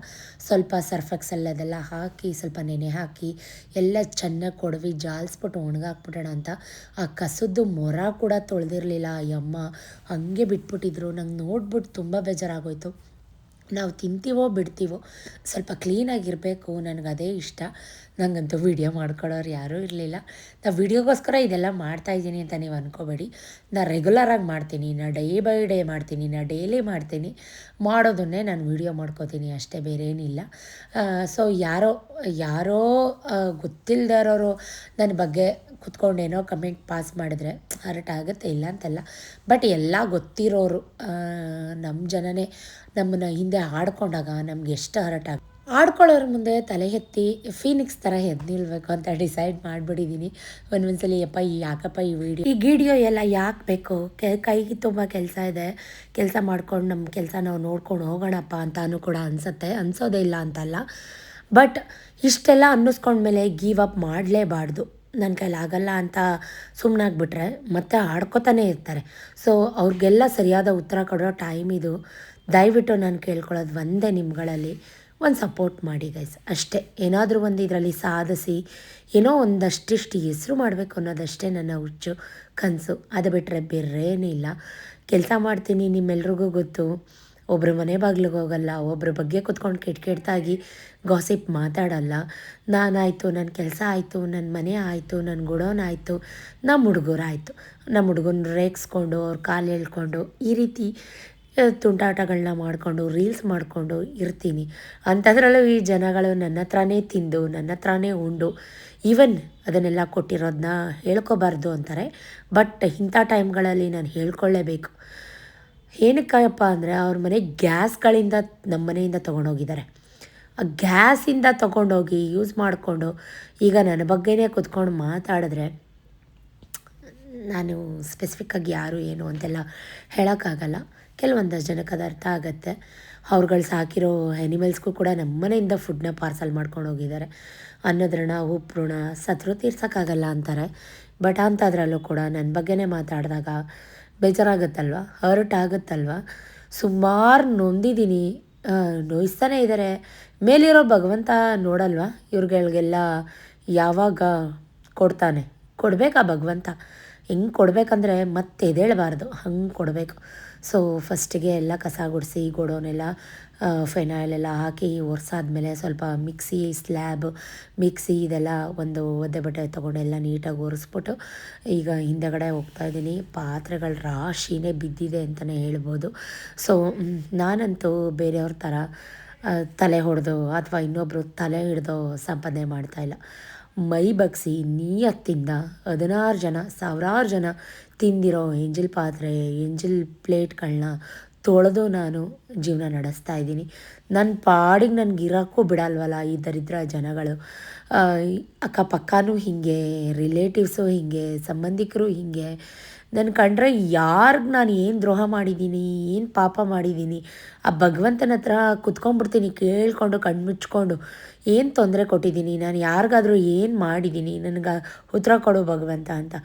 ಸ್ವಲ್ಪ ಸರ್ಫ್ ಎಕ್ಸೆಲ್ ಅದೆಲ್ಲ ಹಾಕಿ ಸ್ವಲ್ಪ ನೆನೆ ಹಾಕಿ ಎಲ್ಲ ಚೆನ್ನಾಗಿ ಕೊಡವಿ ಜಾಲಿಸ್ಬಿಟ್ಟು ಒಣಗಾಕ್ಬಿಡೋಣ ಅಂತ ಆ ಕಸದ್ದು ಮೊರ ಕೂಡ ತೊಳೆದಿರಲಿಲ್ಲ ಅಯ್ಯಮ್ಮ, ಹಾಗೆ ಬಿಟ್ಬಿಟ್ಟಿದ್ರು. ನಂಗೆ ನೋಡ್ಬಿಟ್ಟು ತುಂಬ ಬೇಜಾರಾಗೋಯ್ತು. ನಾವು ತಿಂತೀವೋ ಬಿಡ್ತೀವೋ ಸ್ವಲ್ಪ ಕ್ಲೀನಾಗಿರಬೇಕು, ನನಗೆ ಅದೇ ಇಷ್ಟ. ನನಗಂತೂ ವೀಡಿಯೋ ಮಾಡ್ಕೊಳ್ಳೋರು ಯಾರೂ ಇರಲಿಲ್ಲ. ನಾವು ವೀಡಿಯೋಗೋಸ್ಕರ ಇದೆಲ್ಲ ಮಾಡ್ತಾಯಿದ್ದೀನಿ ಅಂತ ನೀವು ಅಂದ್ಕೋಬೇಡಿ. ನಾನು ರೆಗ್ಯುಲರಾಗಿ ಮಾಡ್ತೀನಿ, ನಾನು ಡೇ ಬೈ ಡೇ ಮಾಡ್ತೀನಿ, ನಾನು ಡೈಲಿ ಮಾಡ್ತೀನಿ. ಮಾಡೋದನ್ನೇ ನಾನು ವೀಡಿಯೋ ಮಾಡ್ಕೋತೀನಿ ಅಷ್ಟೇ, ಬೇರೆ ಏನಿಲ್ಲ. ಸೊ ಯಾರೋ ಗೊತ್ತಿಲ್ಲದೆ ಇರೋರು ನನ್ನ ಬಗ್ಗೆ ಕುತ್ಕೊಂಡೇನೋ ಕಮೆಂಟ್ ಪಾಸ್ ಮಾಡಿದ್ರೆ ಹರ್ಟ್ ಆಗುತ್ತೆ, ಇಲ್ಲ ಅಂತಲ್ಲ. ಬಟ್ ಎಲ್ಲ ಗೊತ್ತಿರೋರು ನಮ್ಮ ಜನನೇ ನಮ್ಮನ್ನು ಹಿಂದೆ ಆಡ್ಕೊಂಡಾಗ ನಮ್ಗೆ ಎಷ್ಟು ಹರ್ಟ್ ಆಡ್ಕೊಳ್ಳೋರ ಮುಂದೆ ತಲೆ ಎತ್ತಿ ಫೀನಿಕ್ಸ್ ಥರ ಎದ್ದು ನಿಲ್ಬೇಕು ಅಂತ ಡಿಸೈಡ್ ಮಾಡಿಬಿಟ್ಟಿದ್ದೀನಿ. ಒಂದೊಂದ್ಸಲಿ ಯಾಕಪ್ಪ ಈ ವಿಡಿಯೋ ಎಲ್ಲ ಯಾಕೆ ಬೇಕು, ಕೈಗೆ ತುಂಬ ಕೆಲಸ ಇದೆ, ಕೆಲಸ ಮಾಡ್ಕೊಂಡು ನಮ್ಮ ಕೆಲಸ ನಾವು ನೋಡ್ಕೊಂಡು ಹೋಗೋಣಪ್ಪ ಅಂತಾನು ಕೂಡ ಅನಿಸುತ್ತೆ. ಅನಿಸೋದೇ ಇಲ್ಲ ಅಂತಲ್ಲ. ಬಟ್ ಇಷ್ಟೆಲ್ಲ ಅನ್ನಿಸ್ಕೊಂಡ್ಮೇಲೆ ಗೀವ್ ಅಪ್ ಮಾಡಲೇಬಾರ್ದು. ನನ್ನ ಕೈಲಾಗಲ್ಲ ಅಂತ ಸುಮ್ಮನಾಗ್ಬಿಟ್ರೆ ಮತ್ತೆ ಆಡ್ಕೊತಾನೆ ಇರ್ತಾರೆ. ಸೊ ಅವ್ರಿಗೆಲ್ಲ ಸರಿಯಾದ ಉತ್ತರ ಕೊಡೋ ಟೈಮ್ ಇದು. ದಯವಿಟ್ಟು ನಾನು ಕೇಳ್ಕೊಳ್ಳೋದು ಒಂದೇ, ನಿಮ್ಗಳಲ್ಲಿ ಒಂದು ಸಪೋರ್ಟ್ ಮಾಡಿ ಗೈಸ್ ಅಷ್ಟೇ. ಏನಾದರೂ ಒಂದು ಇದರಲ್ಲಿ ಸಾಧಿಸಿ ಏನೋ ಒಂದಷ್ಟಿಷ್ಟು ಹೆಸರು ಮಾಡಬೇಕು ಅನ್ನೋದಷ್ಟೇ ನನ್ನ ಹುಚ್ಚು ಕನಸು. ಅದು ಬಿಟ್ಟರೆ ಬೇರೇನಿಲ್ಲ. ಕೆಲಸ ಮಾಡ್ತೀನಿ, ನಿಮ್ಮೆಲ್ರಿಗೂ ಗೊತ್ತು. ಒಬ್ಬರು ಮನೆ ಬಾಗಿಲಿಗೆ ಹೋಗಲ್ಲ, ಒಬ್ಬರ ಬಗ್ಗೆ ಕೂತ್ಕೊಂಡು ಕೆಟ್ಟಾಗಿ ಗಾಸಿಪ್ ಮಾತಾಡಲ್ಲ. ನಾನಾಯಿತು, ನನ್ನ ಕೆಲಸ ಆಯಿತು, ನನ್ನ ಮನೆ ಆಯಿತು, ನನ್ನ ಗುಡೋನ್ ಆಯಿತು, ನಮ್ಮ ಹುಡುಗರಾಯಿತು, ನಮ್ಮ ಹುಡುಗನ ರೇಗಿಸ್ಕೊಂಡು ಅವ್ರ ಕಾಲು ಎಳ್ಕೊಂಡು ಈ ರೀತಿ ತುಂಟಾಟಗಳನ್ನ ಮಾಡಿಕೊಂಡು ರೀಲ್ಸ್ ಮಾಡಿಕೊಂಡು ಇರ್ತೀನಿ. ಅಂಥದ್ರಲ್ಲೂ ಈ ಜನಗಳು ನನ್ನ ಹತ್ರನೇ ತಿಂದು ನನ್ನ ಹತ್ರನೇ ಉಂಡು ಈವನ್ ಅದನ್ನೆಲ್ಲ ಕೊಟ್ಟಿರೋದನ್ನ ಹೇಳ್ಕೊಬಾರ್ದು ಅಂತಾರೆ. ಬಟ್ ಇಂಥ ಟೈಮ್ಗಳಲ್ಲಿ ನಾನು ಹೇಳ್ಕೊಳ್ಳೇಬೇಕು. ಏನಕ್ಕಪ್ಪ ಅಂದರೆ ಅವ್ರ ಮನೆ ಗ್ಯಾಸ್ಗಳಿಂದ ನಮ್ಮ ಮನೆಯಿಂದ ತೊಗೊಂಡೋಗಿದ್ದಾರೆ. ಆ ಗ್ಯಾಸಿಂದ ತೊಗೊಂಡೋಗಿ ಯೂಸ್ ಮಾಡಿಕೊಂಡು ಈಗ ನನ್ನ ಬಗ್ಗೆನೇ ಕೂತ್ಕೊಂಡು ಮಾತಾಡಿದ್ರೆ ನಾನು ಸ್ಪೆಸಿಫಿಕ್ಕಾಗಿ ಯಾರು ಏನು ಅಂತೆಲ್ಲ ಹೇಳೋಕ್ಕಾಗಲ್ಲ. ಕೆಲವೊಂದಷ್ಟು ಜನಕ್ಕೆ ಅದು ಅರ್ಥ ಆಗುತ್ತೆ. ಅವ್ರುಗಳು ಸಾಕಿರೋ ಆ್ಯನಿಮಲ್ಸ್ಗೂ ಕೂಡ ನಮ್ಮ ಮನೆಯಿಂದ ಫುಡ್ನ ಪಾರ್ಸಲ್ ಮಾಡ್ಕೊಂಡು ಹೋಗಿದ್ದಾರೆ. ಅನ್ನೋದ್ರಣ ಉಪ್ರುಣ ಸತ್ರು ತೀರ್ಸೋಕ್ಕಾಗಲ್ಲ ಅಂತಾರೆ. ಬಟ್ ಅಂಥದ್ರಲ್ಲೂ ಕೂಡ ನನ್ನ ಬಗ್ಗೆನೇ ಮಾತಾಡಿದಾಗ ಬೇಜಾರಾಗುತ್ತಲ್ವ, ಹರ್ಟ್ ಆಗುತ್ತಲ್ವ. ಸುಮಾರು ನೊಂದಿದ್ದೀನಿ, ನೋಯಿಸ್ತಾನೆ ಇದ್ದಾರೆ. ಮೇಲಿರೋ ಭಗವಂತ ನೋಡಲ್ವ ಇವ್ರುಗಳಿಗೆಲ್ಲ ಯಾವಾಗ ಕೊಡ್ತಾನೆ, ಕೊಡಬೇಕಾ ಭಗವಂತ. ಹೆಂಗೆ ಕೊಡಬೇಕಂದ್ರೆ ಮತ್ತೆ ಎದ್ದೇಳಬಾರ್ದು, ಹಂಗೆ ಕೊಡಬೇಕು. ಸೊ ಫಸ್ಟಿಗೆ ಎಲ್ಲ ಕಸ ಗುಡಿಸಿ ಗೋಡೌನೆಲ್ಲ ಫೆನಾಯ್ಲ್ ಎಲ್ಲ ಹಾಕಿ ಒರೆಸಾದ್ಮೇಲೆ ಸ್ವಲ್ಪ ಮಿಕ್ಸಿ ಇದೆಲ್ಲ ಒಂದು ಒದ್ದೆ ಬಟ್ಟೆ ತೊಗೊಂಡು ಎಲ್ಲ ನೀಟಾಗಿ ಒರೆಸ್ಬಿಟ್ಟು ಈಗ ಹಿಂದೆಗಡೆ ಹೋಗ್ತಾಯಿದ್ದೀನಿ. ಪಾತ್ರೆಗಳ ರಾಶಿನೇ ಬಿದ್ದಿದೆ ಅಂತಲೇ ಹೇಳ್ಬೋದು. ಸೊ ನಾನಂತೂ ಬೇರೆಯವ್ರ ಥರ ತಲೆ ಹೊಡೆದು ಅಥವಾ ಇನ್ನೊಬ್ಬರು ತಲೆ ಹಿಡ್ದು ಸಂಪಾದನೆ ಮಾಡ್ತಾಯಿಲ್ಲ. ಮೈ ಬಗ್ಸಿ ನಿಯತ್ತಿಂದ 16 ಜನ, ಸಾವಿರಾರು ಜನ ತಿಂದಿರೋ ಎಂಜಿಲ್ ಪಾತ್ರೆ, ಎಂಜಿಲ್ ಪ್ಲೇಟ್ಗಳನ್ನ ತೊಳೆದು ನಾನು ಜೀವನ ನಡೆಸ್ತಾ ಇದ್ದೀನಿ. ನನ್ನ ಪಾಡಿಗೆ ನನಗೆ ಇರೋಕ್ಕೂ ಬಿಡಲ್ವಲ್ಲ ಈ ದರಿದ್ರ ಜನಗಳು. ಅಕ್ಕಪಕ್ಕನೂ ಹೀಗೆ, ರಿಲೇಟಿವ್ಸು ಹೀಗೆ, ಸಂಬಂಧಿಕರು ಹೀಗೆ. ನನ್ನ ಕಂಡ್ರೆ ಯಾರಿಗೆ ನಾನು ಏನು ದ್ರೋಹ ಮಾಡಿದ್ದೀನಿ, ಏನು ಪಾಪ ಮಾಡಿದ್ದೀನಿ, ಆ ಭಗವಂತನ ಹತ್ರ ಕುತ್ಕೊಂಡ್ಬಿಡ್ತೀನಿ ಕೇಳ್ಕೊಂಡು ಕಣ್ಮುಚ್ಕೊಂಡು. ಏನು ತೊಂದರೆ ಕೊಟ್ಟಿದ್ದೀನಿ, ನಾನು ಯಾರಿಗಾದರೂ ಏನು ಮಾಡಿದ್ದೀನಿ, ನನಗೆ ಉತ್ತರ ಕೊಡು ಭಗವಂತ ಅಂತ.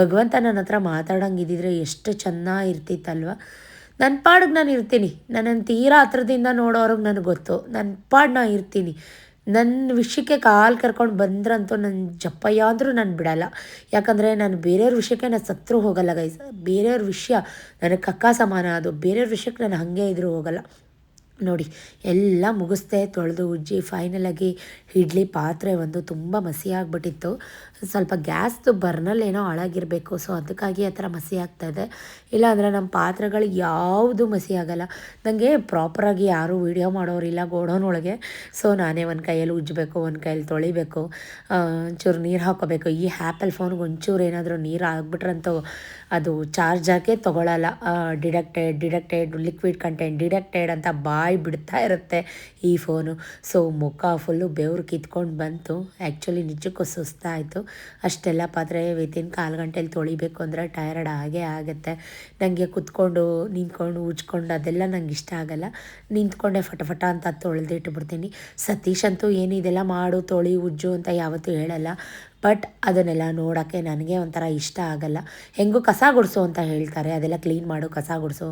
ಭಗವಂತ ನನ್ನ ಹತ್ರ ಮಾತಾಡೋಂಗಿದ್ದಿದ್ರೆ ಎಷ್ಟು ಚೆನ್ನಾಗಿರ್ತಿತ್ತಲ್ವ. ನನ್ನ ಪಾಡಿಗೆ ನಾನು ಇರ್ತೀನಿ. ನನ್ನನ್ನು ತೀರಾ ಹತ್ರದಿಂದ ನೋಡೋರಿಗೆ ನನಗೆ ಗೊತ್ತು. ನನ್ನ ಪಾಡು ನಾನು ಇರ್ತೀನಿ. ನನ್ನ ವಿಷಯಕ್ಕೆ ಕಾಲು ಕರ್ಕೊಂಡು ಬಂದ್ರಂತೂ ನನ್ನ ಜಪ್ಪಯ್ಯ ಅಂದರೂ ನಾನು ಬಿಡಲ್ಲ. ಯಾಕಂದರೆ ನಾನು ಬೇರೆಯವ್ರ ವಿಷಯಕ್ಕೆ ನಾನು ಸತ್ರು ಹೋಗಲ್ಲ ಗೈಸ್. ಬೇರೆಯವ್ರ ವಿಷಯ ನನಗೆ ಕಕ್ಕ ಸಮಾನ. ಅದು ಬೇರೆಯವ್ರ ವಿಷಯಕ್ಕೆ ನಾನು ಹಾಗೆ ಇದ್ರೂ ಹೋಗಲ್ಲ. ನೋಡಿ ಎಲ್ಲ ಮುಗಿಸ್ದೆ, ತೊಳೆದು ಉಜ್ಜಿ ಫೈನಲಾಗಿ ಇಡ್ಲಿ ಪಾತ್ರೆ ಒಂದು ತುಂಬ ಮಸಿ ಆಗಿಬಿಟ್ಟಿತ್ತು. ಸ್ವಲ್ಪ ಗ್ಯಾಸ್ದು ಬರ್ನಲ್ಲಿ ಏನೋ ಹಾಳಾಗಿರಬೇಕು. ಸೊ ಅದಕ್ಕಾಗಿ ಆ ಥರ ಮಸಿ ಆಗ್ತಾಯಿದೆ. ಇಲ್ಲಾಂದರೆ ನಮ್ಮ ಪಾತ್ರೆಗಳು ಯಾವುದು ಮಸಿ ಆಗೋಲ್ಲ. ನನಗೆ ಪ್ರಾಪರಾಗಿ ಯಾರೂ ವೀಡಿಯೋ ಮಾಡೋರಿಲ್ಲ ಗೋಡೌನೊಳಗೆ. ಸೊ ನಾನೇ ಒಂದು ಕೈಯಲ್ಲಿ ಉಜ್ಜಬೇಕು, ಒಂದು ಕೈಯಲ್ಲಿ ತೊಳಿಬೇಕು, ಒಂಚೂರು ನೀರು ಹಾಕೋಬೇಕು. ಈ ಆ್ಯಪಲ್ ಫೋನ್ಗೆ ಒಂಚೂರು ಏನಾದರೂ ನೀರು ಆಗಿಬಿಟ್ರಂತೂ ಅದು ಚಾರ್ಜ್ ಹಾಕೇ ತೊಗೊಳ್ಳಲ್ಲ. ಡಿಡಕ್ಟೆಡ್ ಲಿಕ್ವಿಡ್ ಕಂಟೆಂಟ್ ಡಿಡಕ್ಟೆಡ್ ಅಂತ ಬಾಯಿ ಬಿಡ್ತಾ ಇರುತ್ತೆ ಈ ಫೋನು. ಸೊ ಮುಖ ಫುಲ್ಲು ಬೆವರು ಕಿತ್ಕೊಂಡು ಬಂತು. ಆ್ಯಕ್ಚುಲಿ ನಿಜಕ್ಕೂ ಸುಸ್ತಾಯಿತು. ಅಷ್ಟೆಲ್ಲ ಪಾತ್ರೆ ವಿತಿನ್ 1/4 ಗಂಟೆಲಿ ತೊಳಿಬೇಕು ಅಂದರೆ ಟಯರ್ಡ್ ಆಗೇ ಆಗುತ್ತೆ. ನನಗೆ ಕುತ್ಕೊಂಡು ನಿಂತ್ಕೊಂಡು ಉಜ್ಕೊಂಡು ಅದೆಲ್ಲ ನಂಗೆ ಇಷ್ಟ ಆಗಲ್ಲ. ನಿಂತ್ಕೊಂಡೆ ಫಟ ಅಂತ ತೊಳೆದಿಟ್ಬಿಡ್ತೀನಿ. ಸತೀಶ್ ಅಂತೂ ಏನು ಇದೆಲ್ಲ ಮಾಡು, ತೊಳಿ, ಉಜ್ಜು ಅಂತ ಯಾವತ್ತೂ ಹೇಳಲ್ಲ. ಬಟ್ ಅದನ್ನೆಲ್ಲ ನೋಡೋಕ್ಕೆ ನನಗೆ ಒಂಥರ ಇಷ್ಟ ಆಗಲ್ಲ. ಹೆಂಗೂ ಕಸ ಗುಡಿಸು ಅಂತ ಹೇಳ್ತಾರೆ, ಅದೆಲ್ಲ ಕ್ಲೀನ್ ಮಾಡು, ಕಸ ಗುಡಿಸು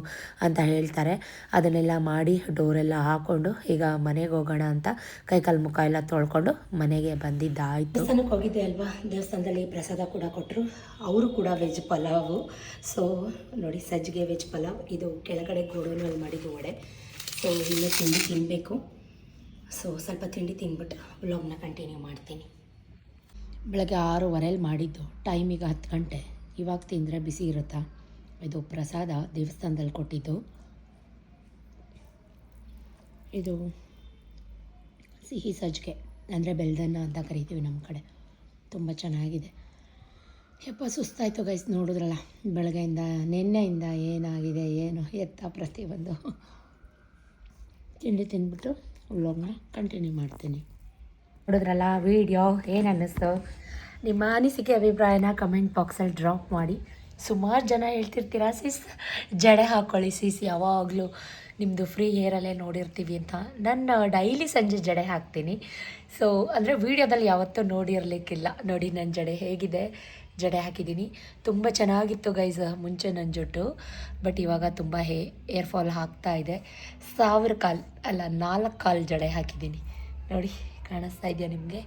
ಅಂತ ಹೇಳ್ತಾರೆ. ಅದನ್ನೆಲ್ಲ ಮಾಡಿ ಡೋರೆಲ್ಲ ಹಾಕ್ಕೊಂಡು ಈಗ ಮನೆಗೆ ಹೋಗೋಣ ಅಂತ ಕೈಕಾಲು ಮುಖ ಎಲ್ಲ ತೊಳ್ಕೊಂಡು ಮನೆಗೆ ಬಂದಿದ್ದಾಯಿತು. ದೇವಸ್ಥಾನಕ್ಕೆ ಹೋಗಿದ್ದೆ ಅಲ್ವಾ, ದೇವಸ್ಥಾನದಲ್ಲಿ ಪ್ರಸಾದ ಕೂಡ ಕೊಟ್ಟರು. ಅವರು ಕೂಡ ವೆಜ್ ಪಲಾವು. ಸೊ ನೋಡಿ, ಸಜ್ಜಿಗೆ ವೆಜ್ ಪಲಾವ್. ಇದು ಕೆಳಗಡೆ ಗೋಡೌನಲ್ಲಿ ಮಾಡಿದ್ದು ವಡೆ. ಸೊ ಇನ್ನೂ ತಿಂಡಿ ತಿನ್ನಬೇಕು. ಸೊ ಸ್ವಲ್ಪ ತಿಂಡಿ ತಿಂದ್ಬಿಟ್ಟು ವ್ಲಾಗ್ನ ಕಂಟಿನ್ಯೂ ಮಾಡ್ತೀನಿ. ಬೆಳಗ್ಗೆ 6:15 ಮಾಡಿದ್ದು, ಟೈಮಿಗೆ 10 ಗಂಟೆ. ಇವಾಗ ತಿಂದರೆ ಬಿಸಿ ಇರುತ್ತಾ? ಇದು ಪ್ರಸಾದ ದೇವಸ್ಥಾನದಲ್ಲಿ ಕೊಟ್ಟಿದ್ದು. ಇದು ಸಿಹಿ ಸಜ್ಜಿಗೆ, ಅಂದರೆ ಬೆಲ್ದನ್ನ ಅಂತ ಕರಿತೀವಿ ನಮ್ಮ ಕಡೆ. ತುಂಬ ಚೆನ್ನಾಗಿದೆ. ಯಪ್ಪ ಸುಸ್ತಾಯಿತು ಗೈಸ್, ನೋಡಿದ್ರಲ್ಲ ಬೆಳಗ್ಗೆಯಿಂದ ನಿನ್ನೆಯಿಂದ ಏನಾಗಿದೆ ಏನು ಎತ್ತ ಪ್ರತಿಯೊಂದು. ತಿಂಡಿ ತಿಂದ್ಬಿಟ್ಟು ವ್ಲಾಗ್ನ ಕಂಟಿನ್ಯೂ ಮಾಡ್ತೀನಿ. ನೋಡಿದ್ರಲ್ಲ ವಿಡಿಯೋ, ಏನು ಅನ್ನಿಸ್ತು? ನಿಮ್ಮ ಅನಿಸಿಕೆ ಅಭಿಪ್ರಾಯನ ಕಮೆಂಟ್ ಬಾಕ್ಸಲ್ಲಿ ಡ್ರಾಪ್ ಮಾಡಿ. ಸುಮಾರು ಜನ ಹೇಳ್ತಿರ್ತೀರ ಸಿಸ್ ಜಡೆ ಹಾಕ್ಕೊಳ್ಳಿ ಸಿಸ್, ಯಾವಾಗಲೂ ನಿಮ್ಮದು ಫ್ರೀ ಹೇರಲ್ಲೇ ನೋಡಿರ್ತೀವಿ ಅಂತ. ನಾನು ಡೈಲಿ ಸಂಜೆ ಜಡೆ ಹಾಕ್ತೀನಿ. ಸೊ ಅಂದರೆ ವೀಡಿಯೋದಲ್ಲಿ ಯಾವತ್ತೂ ನೋಡಿರಲಿಕ್ಕಿಲ್ಲ. ನೋಡಿ ನನ್ನ ಜಡೆ ಹೇಗಿದೆ, ಜಡೆ ಹಾಕಿದ್ದೀನಿ. ತುಂಬ ಚೆನ್ನಾಗಿತ್ತು ಗೈಸ್ ಮುಂಚೆ ನನ್ನ ಜುಟ್ಟು. ಬಟ್ ಇವಾಗ ತುಂಬ ಏರ್ ಫಾಲ್ ಆಗ್ತಾ ಇದೆ. 1000 ಕಾಲು ಅಲ್ಲ 4 ಕಾಲು ಜಡೆ ಹಾಕಿದ್ದೀನಿ. ನೋಡಿ ಕಾಣಿಸ್ತಾ ಇದೆಯಾ ನಿಮಗೆ?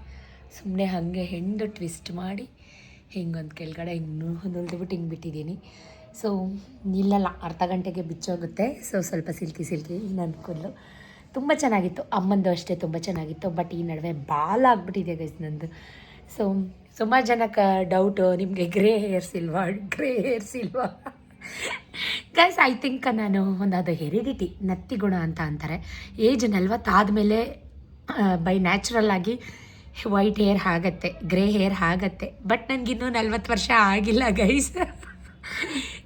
ಸುಮ್ಮನೆ ಹಾಗೆ ಹೆಂಡು ಟ್ವಿಸ್ಟ್ ಮಾಡಿ ಹಿಂಗೊಂದು ಕೆಳಗಡೆ ಹಿಂಗೆ ಹೊಲಿದ್ಬಿಟ್ಟು ಹಿಂಗೆ ಬಿಟ್ಟಿದ್ದೀನಿ. ಸೊ ನಿಲ್ಲಲ್ಲ, ಅರ್ಧ ಗಂಟೆಗೆ ಬಿಚ್ಚೋಗುತ್ತೆ. ಸೊ ಸ್ವಲ್ಪ ಸಿಲ್ಕಿ ನನ್ನ ಕೂದಲು ತುಂಬ ಚೆನ್ನಾಗಿತ್ತು. ಅಮ್ಮಂದು ಅಷ್ಟೇ ತುಂಬ ಚೆನ್ನಾಗಿತ್ತು. ಬಟ್ ಈ ನಡುವೆ ಬಾಲ್ ಆಗಿಬಿಟ್ಟಿದೆ ಗೈಸ್ ನಂದು. ಸೊ ಸುಮಾರು ಜನಕ್ಕೆ ಡೌಟು, ನಿಮಗೆ ಗ್ರೇ ಹೇರ್ಸ್ ಇಲ್ವಾ ಗೈಸ್? ಐ ಥಿಂಕ್ ನಾನು ಅದು ಹೆರಿಡಿಟಿ, ನತ್ತಿ ಗುಣ ಅಂತ ಅಂತಾರೆ. ಏಜ್ 40 ಆದಮೇಲೆ ಬೈ ನ್ಯಾಚುರಲ್ ಆಗಿ ವೈಟ್ ಹೇರ್ ಆಗತ್ತೆ, ಗ್ರೇ ಹೇರ್ ಆಗತ್ತೆ. ಬಟ್ ನನಗಿನ್ನೂ 40 ವರ್ಷ ಆಗಿಲ್ಲ ಗೈಸ್.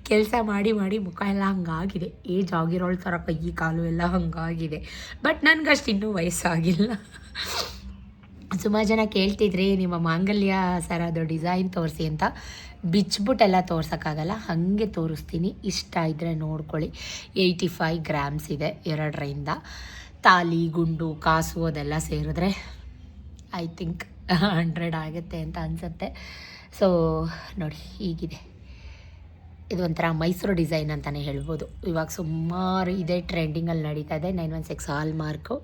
ಕೆಲಸ ಮಾಡಿ ಮುಖ ಎಲ್ಲ ಹಂಗಾಗಿದೆ. ಏಜ್ ಆಗಿರೋಳ ಥರ ಕೈ ಕಾಲು ಎಲ್ಲ ಹಂಗಾಗಿದೆ. ಬಟ್ ನನಗಷ್ಟು ಇನ್ನೂ ವಯಸ್ಸಾಗಿಲ್ಲ. ಸುಮಾರು ಜನ ಕೇಳ್ತಿದ್ರಿ ನಿಮ್ಮ ಮಾಂಗಲ್ಯ ಸರದು ಡಿಸೈನ್ ತೋರಿಸಿ ಅಂತ. ಬಿಚ್ಬಿಟ್ಟೆಲ್ಲ ತೋರ್ಸೋಕ್ಕಾಗಲ್ಲ, ಹಾಗೆ ತೋರಿಸ್ತೀನಿ. ಇಷ್ಟ ಇದ್ದರೆ ನೋಡ್ಕೊಳ್ಳಿ. 85 ಗ್ರಾಮ್ಸ್ ಇದೆ 2ರಿಂದ. ತಾಲಿ, ಗುಂಡು, ಕಾಸು ಅದೆಲ್ಲ ಸೇರಿದ್ರೆ ಐ ಥಿಂಕ್ 100 ಆಗುತ್ತೆ ಅಂತ ಅನಿಸುತ್ತೆ. ಸೊ ನೋಡಿ ಹೀಗಿದೆ. ಇದು ಒಂಥರ ಮೈಸೂರು ಡಿಸೈನ್ ಅಂತಲೇ ಹೇಳ್ಬೋದು. ಇವಾಗ ಸುಮಾರು ಇದೇ ಟ್ರೆಂಡಿಂಗಲ್ಲಿ ನಡೀತಾ ಇದೆ. 916 ಹಾಲ್ ಮಾರ್ಕು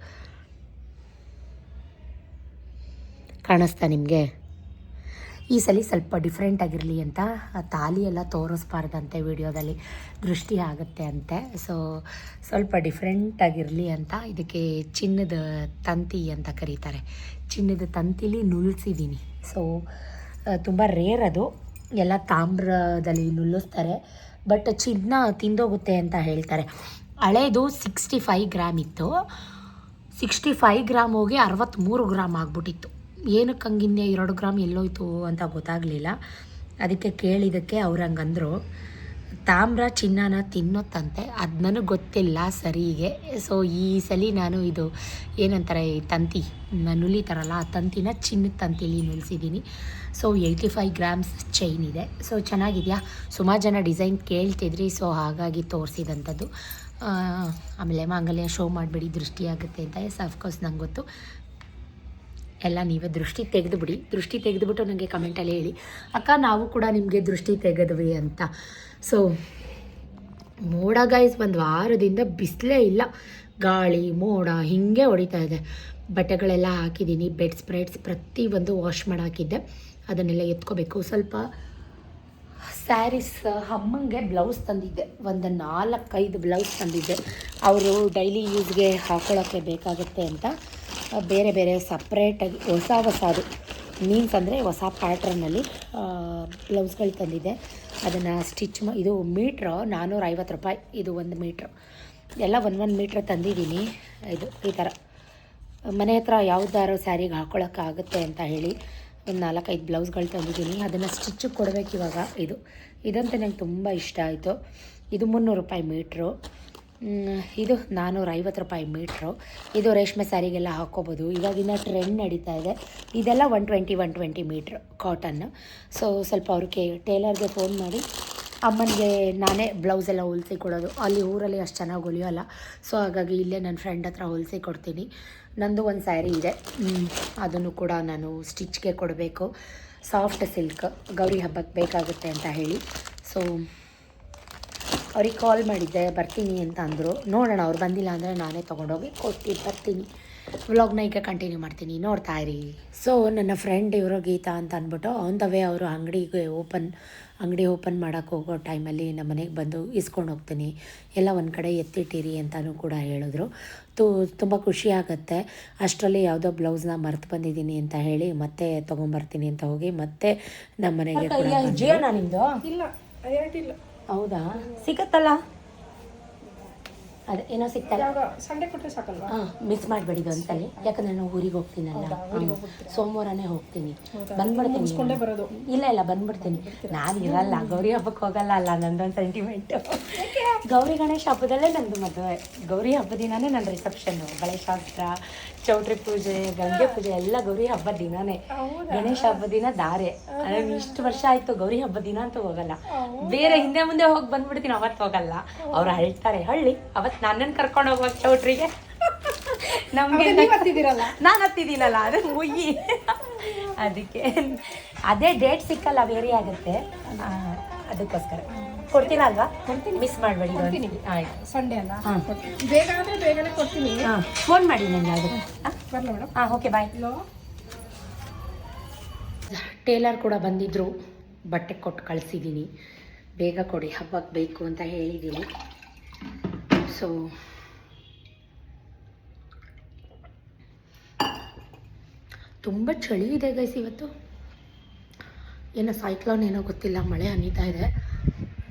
ಕಾಣಿಸ್ತಾ ನಿಮಗೆ? ಈ ಸಲ ಸ್ವಲ್ಪ ಡಿಫ್ರೆಂಟ್ ಆಗಿರಲಿ ಅಂತ ತಾಲಿ ಎಲ್ಲ ತೋರಿಸ್ಬಾರ್ದಂತೆ ವಿಡಿಯೋದಲ್ಲಿ, ದೃಷ್ಟಿ ಆಗುತ್ತೆ ಅಂತೆ. ಸೊ ಸ್ವಲ್ಪ ಡಿಫ್ರೆಂಟ್ ಆಗಿರಲಿ ಅಂತ ಇದಕ್ಕೆ ಚಿನ್ನದ ತಂತಿ ಅಂತ ಕರೀತಾರೆ, ಚಿನ್ನದ ತಂತಿಲಿ ನುಳ್ಸಿದ್ದೀನಿ. ಸೊ ತುಂಬ ರೇರ್ ಅದು, ಎಲ್ಲ ತಾಮ್ರದಲ್ಲಿ ನುಲ್ಲಿಸ್ತಾರೆ, ಬಟ್ ಚಿನ್ನ ತಿಂದೋಗುತ್ತೆ ಅಂತ ಹೇಳ್ತಾರೆ. ಹಳೇದು 65 ಗ್ರಾಮ್ ಇತ್ತು, 65 ಗ್ರಾಮ್ ಹೋಗಿ 63 ಗ್ರಾಮ್ ಆಗಿಬಿಟ್ಟಿತ್ತು. ಏನಕ್ಕೆ ಹಂಗಿನ್ನೆ 2 ಗ್ರಾಮ್ ಎಲ್ಲೋಯ್ತು ಅಂತ ಗೊತ್ತಾಗಲಿಲ್ಲ. ಅದಕ್ಕೆ ಕೇಳಿದ್ದಕ್ಕೆ ಅವ್ರು ಹಂಗಂದರು, ತಾಮ್ರ ಚಿನ್ನನ ತಿನ್ನೋತ್ತಂತೆ, ಅದು ನನಗೆ ಗೊತ್ತಿಲ್ಲ ಸರಿಗೆ. ಸೊ ಈ ಸಲ ನಾನು ಇದು ಏನಂತಾರೆ ಈ ತಂತಿ ನುಲಿತಾರಲ್ಲ ಆ ತಂತಿನ ಚಿನ್ನದ ತಂತಿಲಿ ನುಲಿಸಿದ್ದೀನಿ. ಸೊ 85 ಗ್ರಾಮ್ಸ್ ಚೈನ್ ಇದೆ. ಸೊ ಚೆನ್ನಾಗಿದೆಯಾ, ಸುಮಾರು ಜನ ಡಿಸೈನ್ ಕೇಳ್ತಿದ್ರಿ, ಸೊ ಹಾಗಾಗಿ ತೋರಿಸಿದಂಥದ್ದು. ಆಮೇಲೆ ಮಾಂಗಲ್ಯ ಶೋ ಮಾಡಬೇಡಿ ದೃಷ್ಟಿ ಆಗುತ್ತೆ ಅಂತ. ಎಸ್ ಅಫ್ಕೋರ್ಸ್ ನಂಗೆ ಗೊತ್ತು, ಎಲ್ಲ ನೀವೇ ದೃಷ್ಟಿ ತೆಗೆದುಬಿಡಿ. ದೃಷ್ಟಿ ತೆಗೆದುಬಿಟ್ಟು ನನಗೆ ಕಮೆಂಟಲ್ಲಿ ಹೇಳಿ, ಅಕ್ಕ ನಾವು ಕೂಡ ನಿಮಗೆ ದೃಷ್ಟಿ ತೆಗೆದ್ವಿ ಅಂತ. ಸೊ ಮೋಡ ಗೈಸ್, ಒಂದು ವಾರದಿಂದ ಬಿಸಿಲೇ ಇಲ್ಲ, ಗಾಳಿ ಮೋಡ ಹೀಗೆ ಹೊಡಿತಾ ಇದೆ. ಬಟ್ಟೆಗಳೆಲ್ಲ ಹಾಕಿದ್ದೀನಿ, ಬೆಡ್ ಸ್ಪ್ರೆಡ್ಸ್ ಪ್ರತಿಯೊಂದು ವಾಶ್ ಮಾಡಿ ಹಾಕಿದ್ದೆ, ಅದನ್ನೆಲ್ಲ ಎತ್ಕೋಬೇಕು. ಸ್ವಲ್ಪ ಸ್ಯಾರೀಸ್ ಅಮ್ಮಂಗೆ ಬ್ಲೌಸ್ ತಂದಿದ್ದೆ, ಒಂದು 4-5 ಬ್ಲೌಸ್ ತಂದಿದ್ದೆ. ಅವರು ಡೈಲಿ ಯೂಸ್ಗೆ ಹಾಕೊಳ್ಳೋಕ್ಕೆ ಬೇಕಾಗುತ್ತೆ ಅಂತ ಬೇರೆ ಬೇರೆ ಸಪ್ರೇಟಾಗಿ ಹೊಸದು ಮೀನ್ಸ್ ಅಂದರೆ ಹೊಸ ಪ್ಯಾಟ್ರನ್ನಲ್ಲಿ ಬ್ಲೌಸ್ಗಳು ತಂದಿದ್ದೆ. ಅದನ್ನು ಸ್ಟಿಚ್ ಇದು ಮೀಟ್ರು 450 ರೂಪಾಯಿ, ಇದು 1 ಮೀಟ್ರು, ಎಲ್ಲ 1 ಮೀಟ್ರ್ ತಂದಿದ್ದೀನಿ. ಇದು ಈ ಥರ ಮನೆ ಹತ್ರ ಯಾವುದಾದ್ರು ಸ್ಯಾರಿಗೆ ಹಾಕ್ಕೊಳ್ಳೋಕ್ಕಾಗುತ್ತೆ ಅಂತ ಹೇಳಿ ಒಂದು 4-5 ಬ್ಲೌಸ್ಗಳು ತಂದಿದ್ದೀನಿ. ಅದನ್ನು ಸ್ಟಿಚ್ಚಿಗೆ ಕೊಡಬೇಕು ಇವಾಗ. ಇದಂತೆ ನಂಗೆ ತುಂಬ ಇಷ್ಟ ಆಯಿತು. ಇದು 300 ರೂಪಾಯಿ ಮೀಟ್ರು, ಇದು 450 ರೂಪಾಯಿ ಮೀಟ್ರು. ಇದು ರೇಷ್ಮೆ ಸ್ಯಾರಿಗೆಲ್ಲ ಹಾಕ್ಕೋಬೋದು, ಇವಾಗಿನ ಟ್ರೆಂಡ್ ನಡೀತಾ ಇದೆ. ಇದೆಲ್ಲ 120 ಮೀಟ್ರ್ ಕಾಟನ್ನು. ಸೊ ಸ್ವಲ್ಪ ಅವ್ರಿಗೆ ಟೇಲರ್ಗೆ ಫೋನ್ ಮಾಡಿ ಅಮ್ಮನಿಗೆ ನಾನೇ ಬ್ಲೌಸೆಲ್ಲ ಹೊಲಿಸಿ ಕೊಡೋದು. ಅಲ್ಲಿ ಊರಲ್ಲಿ ಅಷ್ಟು ಚೆನ್ನಾಗಿ ಹೊಲಿಯೋಲ್ಲ, ಸೊ ಹಾಗಾಗಿ ಇಲ್ಲೇ ನನ್ನ ಫ್ರೆಂಡ್ ಹತ್ರ ಹೊಲಿಸಿ ಕೊಡ್ತೀನಿ. ನಂದು ಒಂದು ಸ್ಯಾರಿ ಇದೆ, ಅದನ್ನು ಕೂಡ ನಾನು ಸ್ಟಿಚ್ಗೆ ಕೊಡಬೇಕು. ಸಾಫ್ಟ್ ಸಿಲ್ಕ್, ಗೌರಿ ಹಬ್ಬಕ್ಕೆ ಬೇಕಾಗುತ್ತೆ ಅಂತ ಹೇಳಿ. ಸೊ ಅವ್ರಿಗೆ ಕಾಲ್ ಮಾಡಿದ್ದೆ, ಬರ್ತೀನಿ ಅಂತ ಅಂದರು. ನೋಡೋಣ, ಅವ್ರು ಬಂದಿಲ್ಲ ಅಂದರೆ ನಾನೇ ತೊಗೊಂಡೋಗಿ ಕೊಟ್ಟು ಬರ್ತೀನಿ. ವ್ಲಾಗ್ನ ಈಗ ಕಂಟಿನ್ಯೂ ಮಾಡ್ತೀನಿ, ನೋಡ್ತಾ ಇರಿ. ಸೊ ನನ್ನ ಫ್ರೆಂಡ್ ಇವರು ಗೀತಾ ಅಂತ ಅಂದ್ಬಿಟ್ಟು ಆನ್ ದ ವೇ ಅವರು ಅಂಗಡಿ ಓಪನ್ ಮಾಡೋಕ್ಕೆ ಹೋಗೋ ಟೈಮಲ್ಲಿ ನಮ್ಮ ಮನೆಗೆ ಬಂದು ಇಸ್ಕೊಂಡು ಹೋಗ್ತೀನಿ, ಎಲ್ಲ ಒಂದು ಕಡೆ ಎತ್ತಿಟ್ಟಿರಿ ಅಂತಲೂ ಕೂಡ ಹೇಳಿದ್ರು. ತುಂಬ ಖುಷಿಯಾಗತ್ತೆ. ಅಷ್ಟರಲ್ಲಿ ಯಾವುದೋ ಬ್ಲೌಸ್ನ ಮರೆತು ಬಂದಿದ್ದೀನಿ ಅಂತ ಹೇಳಿ ಮತ್ತೆ ತೊಗೊಂಬರ್ತೀನಿ ಅಂತ ಹೋಗಿ ಮತ್ತೆ ನಮ್ಮ ಮನೆಗೆ ಕೂಡ ನಿಮ್ಮದು ಇಲ್ಲ. ಹೌದಾ, ಸಿಗತ್ತಲ್ಲ, ಅದೇ ಏನೋ ಸಿಗ್ತಲ್ಲ, ಸಂಡೆ ಕೊಟ್ಟರೆ ಸಾಕಲ್ವಾ? ಹಾಂ, ಮಿಸ್ ಮಾಡಬೇಡಿ ಒಂದ್ಸಲಿ, ಯಾಕಂದರೆ ನಾನು ಊರಿಗೆ ಹೋಗ್ತೀನಲ್ಲ, ಸೋಮವಾರನೇ ಹೋಗ್ತೀನಿ, ಬಂದ್ಬಿಡ್ತೀನಿ. ಬರೋದು ಇಲ್ಲ ಬಂದ್ಬಿಡ್ತೀನಿ. ನಾನು ಇರಲ್ಲ, ಗೌರಿ ಹಬ್ಬಕ್ಕೆ ಹೋಗಲ್ಲ ಅಲ್ಲ, ನಂದೊಂದು ಸೆಂಟಿಮೆಂಟು. ಗೌರಿ ಗಣೇಶ ಹಬ್ಬದಲ್ಲೇ ನಂದು ಮದುವೆ, ಗೌರಿ ಹಬ್ಬದ ದಿನಾನೇ ನನ್ನ ರಿಸೆಪ್ಷನ್ನು, ಬಳೆ ಶಾಸ್ತ್ರ, ಚೌಟ್ರಿ ಪೂಜೆ, ಗಂಗೆ ಪೂಜೆ ಎಲ್ಲ ಗೌರಿ ಹಬ್ಬದ ದಿನಾನೇ. ಗಣೇಶ ಹಬ್ಬದ ದಿನ ದಾರೆ. ಇಷ್ಟು ವರ್ಷ ಆಯಿತು ಗೌರಿ ಹಬ್ಬದ ದಿನ ಅಂತೂ ಹೋಗಲ್ಲ, ಬೇರೆ ಹಿಂದೆ ಮುಂದೆ ಹೋಗಿ ಬಂದ್ಬಿಡ್ತೀನಿ, ಅವತ್ತು ಹೋಗಲ್ಲ. ಅವ್ರು ಅಳ್ತಾರೆ, ಹಳ್ಳಿ ಅವತ್ತು ನನ್ನನ್ನು ಕರ್ಕೊಂಡು ಹೋಗುವಾಗ ಚೌಟ್ರಿಗೆ. ನಮಗೆ ನಾನು ಹತ್ತಿದ್ದೀನಲ್ಲ, ಅದು ಮುಯ್ಯಿ, ಅದಕ್ಕೆ ಅದೇ ಡೇಟ್ ಸಿಕ್ಕಲ್ಲ, ವೇರಿ ಆಗುತ್ತೆ, ಅದಕ್ಕೋಸ್ಕರ ಕೊಡ್ತೀನ ಅಲ್ವಾ? ಕೊಡ್ತೀನಿ, ಮಿಸ್ ಮಾಡಬೇಡಿ. ಆಯ್ತು, ಸಂಡೇ ಅಲ್ಲ, ಬೇಗ ಅಂದರೆ ಬೇಗನೆ ಕೊಡ್ತೀನಿ. ಹಾಂ, ಫೋನ್ ಮಾಡಿ ನನಗೆ. ಅದು ಬರಲ್ಲ ಮೇಡಮ್? ಹಾಂ, ಓಕೆ, ಬಾಯ್. ಟೇಲರ್ ಕೂಡ ಬಂದಿದ್ದರು, ಬಟ್ಟೆ ಕೊಟ್ಟು ಕಳಿಸಿದ್ದೀನಿ, ಬೇಗ ಕೊಡಿ ಹಬ್ಬಕ್ಕೆ ಬೇಕು ಅಂತ ಹೇಳಿದ್ದೀನಿ. ಸೊ ತುಂಬ ಚಳಿ ಇದೆ ಗೈಸ್ ಇವತ್ತು, ಏನೋ ಸೈಕ್ಲೋನ್ ಏನೋ ಗೊತ್ತಿಲ್ಲ, ಮಳೆ ಹನಿತಾ ಇದೆ,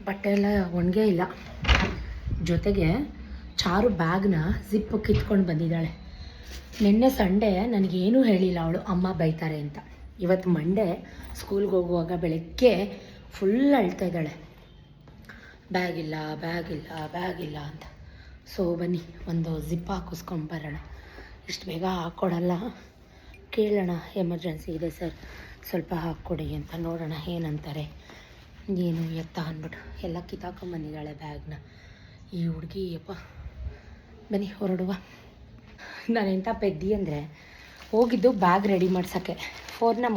ಬಟ್ಟೆ ಎಲ್ಲ ಒಣಗೇ ಇಲ್ಲ. ಜೊತೆಗೆ ಚಾರು ಬ್ಯಾಗ್ನ ಜಿಪ್ಪು ಕಿತ್ಕೊಂಡು ಬಂದಿದ್ದಾಳೆ. ನಿನ್ನೆ ಸಂಡೇ ನನಗೇನೂ ಹೇಳಿಲ್ಲ ಅವಳು, ಅಮ್ಮ ಬೈತಾರೆ ಅಂತ. ಇವತ್ತು ಮಂಡೇ ಸ್ಕೂಲ್ಗೆ ಹೋಗುವಾಗ ಬೆಳಗ್ಗೆ ಫುಲ್ ಅಳ್ತಾ ಇದ್ದಾಳೆ, ಬ್ಯಾಗಿಲ್ಲ ಅಂತ. ಸೊ ಬನ್ನಿ ಒಂದು ಜಿಪ್ ಹಾಕಿಸ್ಕೊಂಡು ಬರೋಣ. ಇಷ್ಟು ಬೇಗ ಹಾಕ್ಕೊಡಲ್ಲ, ಕೇಳೋಣ, ಎಮರ್ಜೆನ್ಸಿ ಇದೆ ಸರ್ ಸ್ವಲ್ಪ ಹಾಕ್ಕೊಡಿ ಅಂತ, ನೋಡೋಣ ಏನಂತಾರೆ, ಏನು ಎತ್ತ ಅಂದ್ಬಿಟ್ಟು ಎಲ್ಲ ಕಿತ್ತಾಕೊಂಡ್ಬಂದಿದ್ದಾಳೆ ಬ್ಯಾಗ್ನ ಈ ಹುಡುಗಿ. ಅಪ್ಪ ಬನ್ನಿ ಹೊರಡುವ. ನಾನು ಎಂಥ ಪೆದ್ದಿ ಅಂದರೆ ಹೋಗಿದ್ದು ಬ್ಯಾಗ್ ರೆಡಿ ಮಾಡ್ಸೋಕ್ಕೆ,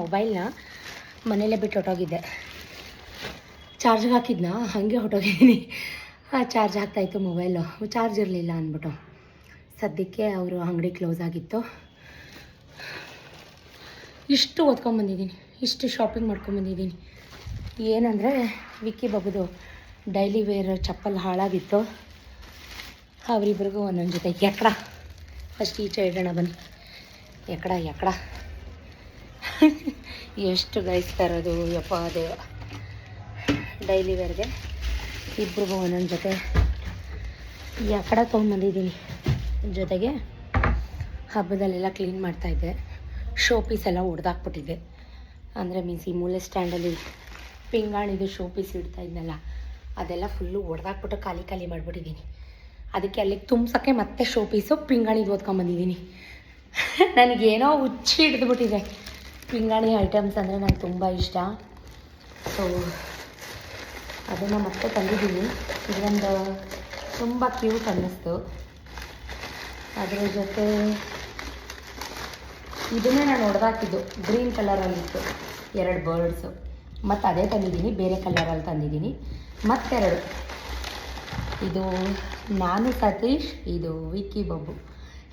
ಮೊಬೈಲ್ನ ಮನೇಲೇ ಬಿಟ್ಟು ಹೊಟ್ಟೋಗಿದ್ದೆ, ಚಾರ್ಜ್ಗೆ ಹಾಕಿದ್ನ ಹಾಗೆ ಹೊಟ್ಟೋಗಿದ್ದೀನಿ. ಚಾರ್ಜ್ ಆಗ್ತಾಯಿತ್ತು ಮೊಬೈಲು, ಚಾರ್ಜ್ ಇರಲಿಲ್ಲ ಅಂದ್ಬಿಟ್ಟು. ಸದ್ಯಕ್ಕೆ ಅವರು ಅಂಗಡಿ ಕ್ಲೋಸ್ ಆಗಿತ್ತು, ಇಷ್ಟು ಓದ್ಕೊಂಬಂದಿದ್ದೀನಿ, ಇಷ್ಟು ಶಾಪಿಂಗ್ ಮಾಡ್ಕೊಂಬಂದಿದ್ದೀನಿ. ಏನಂದರೆ ವಿಕ್ಕಿ ಬಾಬುದು ಡೈಲಿ ವೇರ್ ಚಪ್ಪಲ್ ಹಾಳಾಗಿತ್ತು. ಅವರಿಬ್ರಿಗೂ ಒಂದೊಂದು ಜೊತೆ ಎಕ್ಕಡ. ಫಸ್ಟ್ ಈಚೆ ಇಡೋಣ ಬನ್ನಿ. ಎಕ್ಕಡ ಎಷ್ಟು ಗೈಸ್ತಾ ಇರೋದು ಯಪ್ಪ ದೇವ. ಡೈಲಿ ವೇರ್ಗೆ ಇಬ್ರಿಗೂ ಒಂದೊಂದು ಜೊತೆ ಎಕ್ಕಡ ತೊಗೊಂಬಂದಿದ್ದೀನಿ. ಜೊತೆಗೆ ಹಬ್ಬದಲ್ಲೆಲ್ಲ ಕ್ಲೀನ್ ಮಾಡ್ತಾಯಿದ್ದೆ. ಶೋ ಪೀಸ್ ಎಲ್ಲ ಹೊಡೆದಾಕ್ಬಿಟ್ಟಿದ್ದೆ. ಅಂದರೆ ಮೀನ್ಸ್ ಈ ಮೂಲೆ ಸ್ಟ್ಯಾಂಡಲ್ಲಿ ಪಿಂಗಾಣಿದು ಶೋ ಪೀಸ್ ಇಡ್ತಾ ಇದ್ನಲ್ಲ, ಅದೆಲ್ಲ ಫುಲ್ಲು ಹೊಡೆದಾಕ್ಬಿಟ್ಟು ಖಾಲಿ ಮಾಡಿಬಿಟ್ಟಿದ್ದೀನಿ. ಅದಕ್ಕೆ ಅಲ್ಲಿಗೆ ತುಂಬ್ಸೋಕ್ಕೆ ಮತ್ತೆ ಶೋ ಪೀಸು ಪಿಂಗಾಣಿದು ಓದ್ಕೊಂಬಂದಿದ್ದೀನಿ. ನನಗೇನೋ ಹುಚ್ಚಿ ಹಿಡಿದ್ಬಿಟ್ಟಿದೆ. ಪಿಂಗಾಣಿ ಐಟಮ್ಸ್ ಅಂದರೆ ನನಗೆ ತುಂಬ ಇಷ್ಟ. ಸೊ ಅದನ್ನು ಮತ್ತೆ ತಂದಿದ್ದೀನಿ. ಇದೊಂದು ತುಂಬ ಕ್ಯೂಟ್ ಅನ್ನಿಸ್ತು. ಅದರ ಜೊತೆ ಇದನ್ನೇ ನಾನು ಹೊಡೆದಾಕಿದ್ದು ಗ್ರೀನ್ ಕಲರಲ್ಲಿತ್ತು 2 ಬರ್ಡ್ಸು. ಮತ್ತು ಅದೇ ತಂದಿದ್ದೀನಿ, ಬೇರೆ ಕಲರಲ್ಲಿ ತಂದಿದ್ದೀನಿ. ಮತ್ತೆರಡು, ಇದು ನಾನು ಸತೀಶ್, ಇದು ವಿಕ್ಕಿ ಬಾಬು.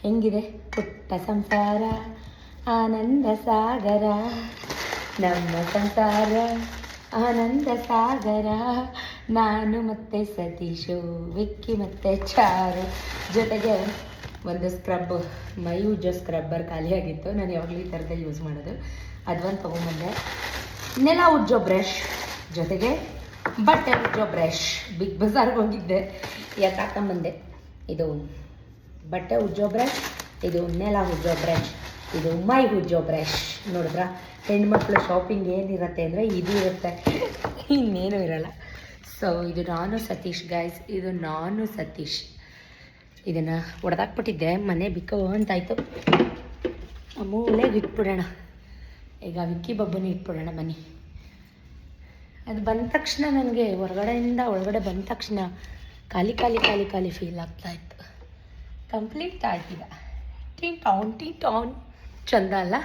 ಹೆಂಗಿದೆ ಪುಟ್ಟ ಸಂಸಾರ, ಆನಂದ ಸಾಗರ, ನಮ್ಮ ಸಂಸಾರ ಆನಂದ ಸಾಗರ. ನಾನು ಮತ್ತು ಸತೀಶು, ವಿಕ್ಕಿ ಮತ್ತು ಚಾರು. ಜೊತೆಗೆ ಒಂದು ಸ್ಕ್ರಬ್, ಮೈ ಉಜ್ಜೋ ಸ್ಕ್ರಬ್ಬರ್ ಖಾಲಿಯಾಗಿತ್ತು. ನಾನು ಯಾವಾಗಲೂ ಈ ಥರದೇ ಯೂಸ್ ಮಾಡೋದು. ಅದೊಂದು ತೊಗೊಂಬಂದೆ. ನೆಲ ಉಜ್ಜೋ ಬ್ರಷ್, ಜೊತೆಗೆ ಬಟ್ಟೆ ಉಜ್ಜೋ ಬ್ರಷ್. ಬಿಗ್ ಬಜಾರ್ಗೆ ಹೋಗಿದ್ದೆ, ಹಾಕೊಂಬಂದೆ. ಇದು ಬಟ್ಟೆ ಉಜ್ಜೋ ಬ್ರಷ್, ಇದು ನೆಲ ಉಜ್ಜೋ ಬ್ರಷ್, ಇದು ಮೈ ಉಜ್ಜೋ ಬ್ರಷ್. ನೋಡಿದ್ರಾ, ಹೆಣ್ಮಕ್ಳು ಶಾಪಿಂಗ್ ಏನಿರುತ್ತೆ ಅಂದರೆ ಇದು ಇರುತ್ತೆ, ಇನ್ನೇನು ಇರಲ್ಲ. ಸೊ ಇದು ನಾನು ಸತೀಶ್ ಗೈಸ್, ಇದು ನಾನು ಸತೀಶ್. ಇದನ್ನು ಹೊಡೆದಾಕ್ಬಿಟ್ಟಿದ್ದೆ, ಮನೆ ಬಿಕ್ಕೋ ಅಂತಾಯಿತು. ಮೂಲೆಗೆ ಇಟ್ಬಿಡೋಣ. ಈಗ ವಿಕ್ಕಿ ಬಾಬುನ ಇಟ್ಬಿಡೋಣ ಬನ್ನಿ. ಅದು ಬಂದ ತಕ್ಷಣ ನನಗೆ ಒಳಗಡೆ ಬಂದ ತಕ್ಷಣ ಖಾಲಿ ಫೀಲ್ ಆಗ್ತಾಯಿತ್ತು. ಕಂಪ್ಲೀಟ್ ಆಯ್ತೀಗ. ಟೀ ಟೌನ್ ಚಂದ ಅಲ್ಲ?